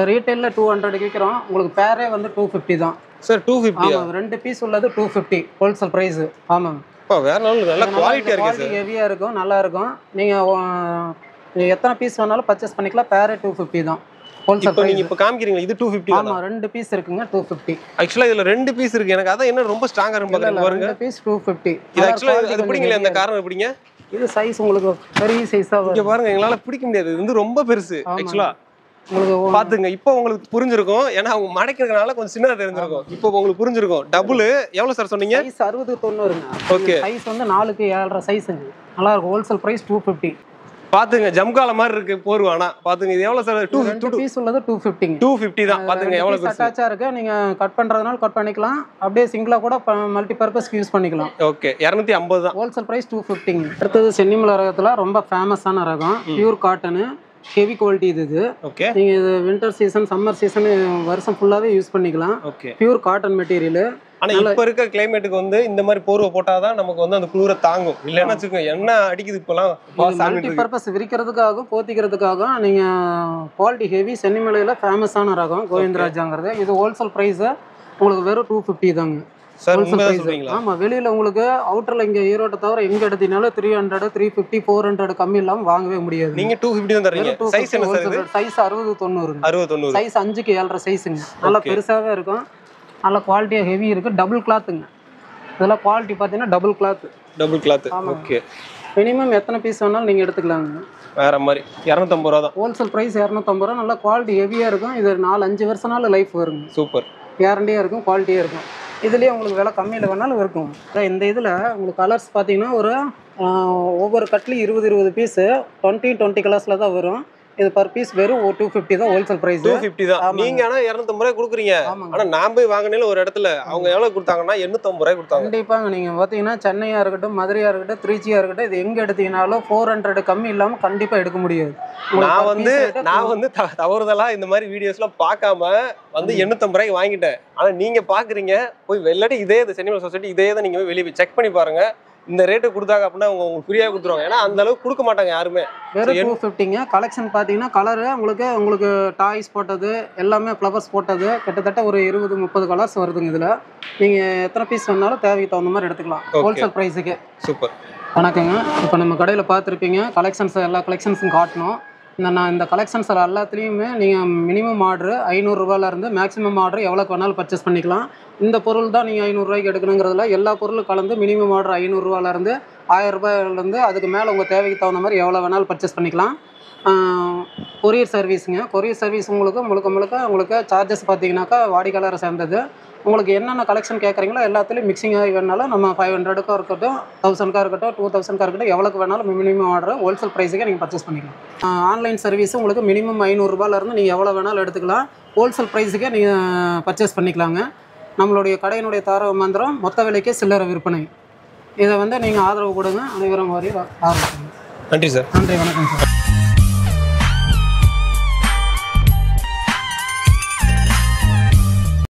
ரீட்டைலில் 200 விற்கிறோம். உங்களுக்கு பேரே வந்து 250 தான் சார். 250? ஆமாம், 2 பீஸ் உள்ளது 250 ஹோல்சேல் ப்ரைஸு. ஆமாங்க. வேற நல்ல குவாலிட்டியாக இருக்குது சார். ஹெவியாக இருக்கும், நல்லா இருக்கும். நீங்கள் எத்தனை பீஸ் வேணாலும் பர்ச்சேஸ் பண்ணிக்கலாம். பேரே 250 தான். ஹோல்சேல் இப்போ நீங்க இப்போ காமிக்கிறீங்க இது 250 ஆமா 2 பீஸ் இருக்குங்க 250. ஆக்சுவலா இதுல 2 பீஸ் இருக்கு. எனக்கு அதான் என்ன ரொம்ப ஸ்ட்ராங்கா இருக்கு பாருங்க. 2 பீஸ் 250. இது ஆக்சுவலா அது பிடிங்கல இந்த காரணம் பிடிங்க. இது சைஸ் உங்களுக்கு பெரிய சைஸா வரும். இங்க பாருங்க எங்களால பிடிக்க முடியாது. இது வந்து ரொம்ப பெருசு ஆக்சுவலா. உங்களுக்கு பாத்துங்க இப்போ உங்களுக்கு புரிஞ்சிருக்கும். ஏன்னா அவங்க மடக்கிறதுனால கொஞ்சம் சின்னதா தெரிஞ்சிருக்கும். இப்போ உங்களுக்கு புரிஞ்சிருக்கும். டபுள் எவ்வளவு சார் சொன்னீங்க? சைஸ் 60 90ங்க. ஓகே. சைஸ் வந்து 4க்கு 7.5 சைஸ்ங்க. நல்லா இருக்கும். Wholesale price 250. பாத்துங்க ஜம்கால மாதிரி இருக்கு போர்வானா. பாத்துங்க இது எவ்வளவு சார்? 2 பீஸ் உள்ளது 250ங்க. 250 தான். பாத்துங்க எவ்வளவு பெருசு. அட்டாச்சா இருக்கு. நீங்க கட் பண்றதுனால கட் பண்ணிக்கலாம். அப்படியே சிங்கிளா கூட மல்டி பர்பஸ் யூஸ் பண்ணிக்கலாம். ஓகே 250 தான். ஹோல்சேல் பிரைஸ் 250ங்க. அடுத்தது சென்னிமலை ரகத்துல ரொம்ப ஃபேமஸான ரகம் பியூர் காட்டன் ஹெவி குவாலிட்டி இது. ஓகே. நீங்க இது வின்டர் சீசன் சம்மர் சீசன் வருஷம் ஃபுல்லாவே யூஸ் பண்ணிக்கலாம். ஓகே. Pure cotton material. ஆனா இப்ப இருக்க கிளைமேட்டுக்கு வந்து இந்த மாதிரி போர்வை போட்டாதான் நமக்கு வந்து அந்த குளிர தாங்கும். இல்லன்னா வச்சுக்கோங்க என்ன அடிக்குது இப்பெல்லாம். மல்டி பர்பஸ் விரிக்கிறதுக்காகவும் போத்திக்கிறதுக்காகவும் நீங்க குவாலிட்டி ஹெவி சென்னிமலையில ஃபேமஸான ரகம் கோவிந்தராஜாங்கிறது. இது ஹோல்சேல் பிரைஸ் உங்களுக்கு வெறும் 250 தாங்க. சார் சொல்றீங்களா? ஆமா வெளியில உங்களுக்கு அவுட்டர்ல இங்க ஈரோட்டை தவிர எங்க எடுத்தீங்கனாலும் 300 350 400 கம்மி இல்லாம வாங்கவே முடியாது. நீங்க 250 தான் தரீங்க. சைஸ் என்ன சார் இது? சைஸ் 60 90. 60 90. சைஸ் 5க்கு 7.5 சைஸ்ங்க. நல்லா பெருசாவே இருக்கும். நல்ல குவாலிட்டியா ஹெவி இருக்கு. டபுள் கிளாத்துங்க. இதெல்லாம் குவாலிட்டி பாத்தீங்கன்னா double cloth. Double cloth. Okay. Minimum எத்தனை பீஸ் வேணாலும் நீங்க எடுத்துக்கலாங்க. வேற மாதிரி 250 ரூபா தான். ஹோல்சேல் பிரைஸ் 250 ரூபா. நல்லா குவாலிட்டி ஹெவியா இருக்கும். இது 4-5 வருஷம்னால லைஃப் வருங்க. சூப்பர். கேரண்டியா இருக்கும். குவாலிட்டியா இருக்கும். இதுலேயே உங்களுக்கு விலை கம்மியில் வேணாலும் இருக்கும். இந்த இதில் உங்களுக்கு கலர்ஸ் பார்த்தீங்கன்னா ஒரு ஒவ்வொரு கட்லையும் 20 பீஸு 20 கலர்ஸில் தான் வரும். இது பர் பீஸ் வெறும் 250 தான் ஹோல்சேல் பிரைஸ். 250 தான். நீங்க ஆனா 250 ரூபாய் கொடுக்குறீங்க. ஆனா நான் போய் வாங்கினேல ஒரு இடத்துல அவங்க எவ்வளவு கொடுத்தாங்கன்னா 850 ரூபாய் கொடுத்தாங்க. கண்டிப்பாங்க. நீங்க பாத்தீங்கன்னா சென்னையா இருக்கட்டும் மதுரையா இருக்கட்டும் திருச்சியா இருக்கட்டும் இது எங்க எடுத்தீங்கனாலும் 400 கம்மி இல்லாம கண்டிப்பா எடுக்க முடியாது. நான் வந்து தவறுதலா இந்த மாதிரி வீடியோஸ்லாம் பார்க்காம வந்து 850 ரூபாய்க்கு வாங்கிட்டேன். ஆனா நீங்க பாக்குறீங்க போய் வெள்ளடி இதே சென்னிமலை சொசைட்டி இதே தான் நீங்க வெளியே போய் செக் பண்ணி பாருங்க. இந்த ரேட்டு கொடுத்தாங்க அப்படின்னா உங்களுக்கு ஃப்ரீயா கொடுத்துருவாங்க. ஏன்னா அந்த அளவுக்கு கொடுக்க மாட்டாங்க யாருமே. வெறும் 250ங்க. கலெக்ஷன் பார்த்தீங்கன்னா கலரு உங்களுக்கு டாய்ஸ் போட்டது எல்லாமே ஃப்ளவர்ஸ் போட்டது கிட்டத்தட்ட ஒரு 20-30 கலர்ஸ் வருதுங்க. இதில் நீங்கள் எத்தனை பீஸ் வேணாலும் தேவைக்கு தகுந்த மாதிரி எடுத்துக்கலாம் ஹோல்சேல் ப்ரைஸுக்கு. சூப்பர். வணக்கங்க. இப்போ நம்ம கடையில் பார்த்துருப்பீங்க கலெக்ஷன்ஸ் எல்லா கலெக்ஷன்ஸும் காட்டணும். இந்த கலெக்ஷன்ஸ் எல்லாத்துலேயுமே நீங்கள் மினிமம் ஆர்டரு 500 ரூபாயிலேருந்து மேக்ஸிமம் ஆர்டர் எவ்வளோக்கு வேணாலும் பர்ச்சேஸ் பண்ணிக்கலாம். இந்த பொருள் தான் நீங்கள் 500 ரூபாய்க்கு எடுக்கணுங்கிறதுல எல்லா பொருளும் கலந்து மினிமம் ஆர்டர் 500 ரூபாயிலேருந்து 1000 ரூபாயிலேருந்து அதுக்கு மேலே உங்கள் தேவைக்கு தகுந்த மாதிரி எவ்வளோ வேணாலும் பர்ச்சேஸ் பண்ணிக்கலாம். கொரியர் சர்வீஸுங்க. கொரியர் சர்வீஸ் உங்களுக்கு சார்ஜஸ் பார்த்தீங்கன்னாக்கா வாடிக்கையாளரை சேர்ந்தது. உங்களுக்கு என்னென்ன கலெக்ஷன் கேட்குறீங்களோ எல்லாத்துலேயும் மிக்சிங் ஆகி வேணாலும் நம்ம 500க்காக இருக்கட்டும் 1000க்காக இருக்கட்டும் 2000க்காக இருக்கட்டும் எவ்வளோக்கு வேணாலும் மினிமம் ஆர்டர் ஹோல்சேல் ப்ரைஸுக்கே நீங்கள் பர்ச்சேஸ் பண்ணிக்கலாம். ஆன்லைன் சர்வீஸ் உங்களுக்கு மினிமம் 500 ரூபாயிலேருந்து நீங்கள் எவ்வளோ வேணாலும் எடுத்துக்கலாம். ஹோல்சேல் ப்ரைஸுக்கே நீங்கள் பர்ச்சேஸ் பண்ணிக்கலாங்க. நம்மளுடைய கடையினுடைய தாரக மந்திரம் மொத்த விலைக்கே சில்லறை விற்பனை. இதை வந்து நீங்கள் ஆதரவு கொடுங்க. அனைவரும் வரையும் ஆதரவு. நன்றி சார். நன்றி. வணக்கம் சார்.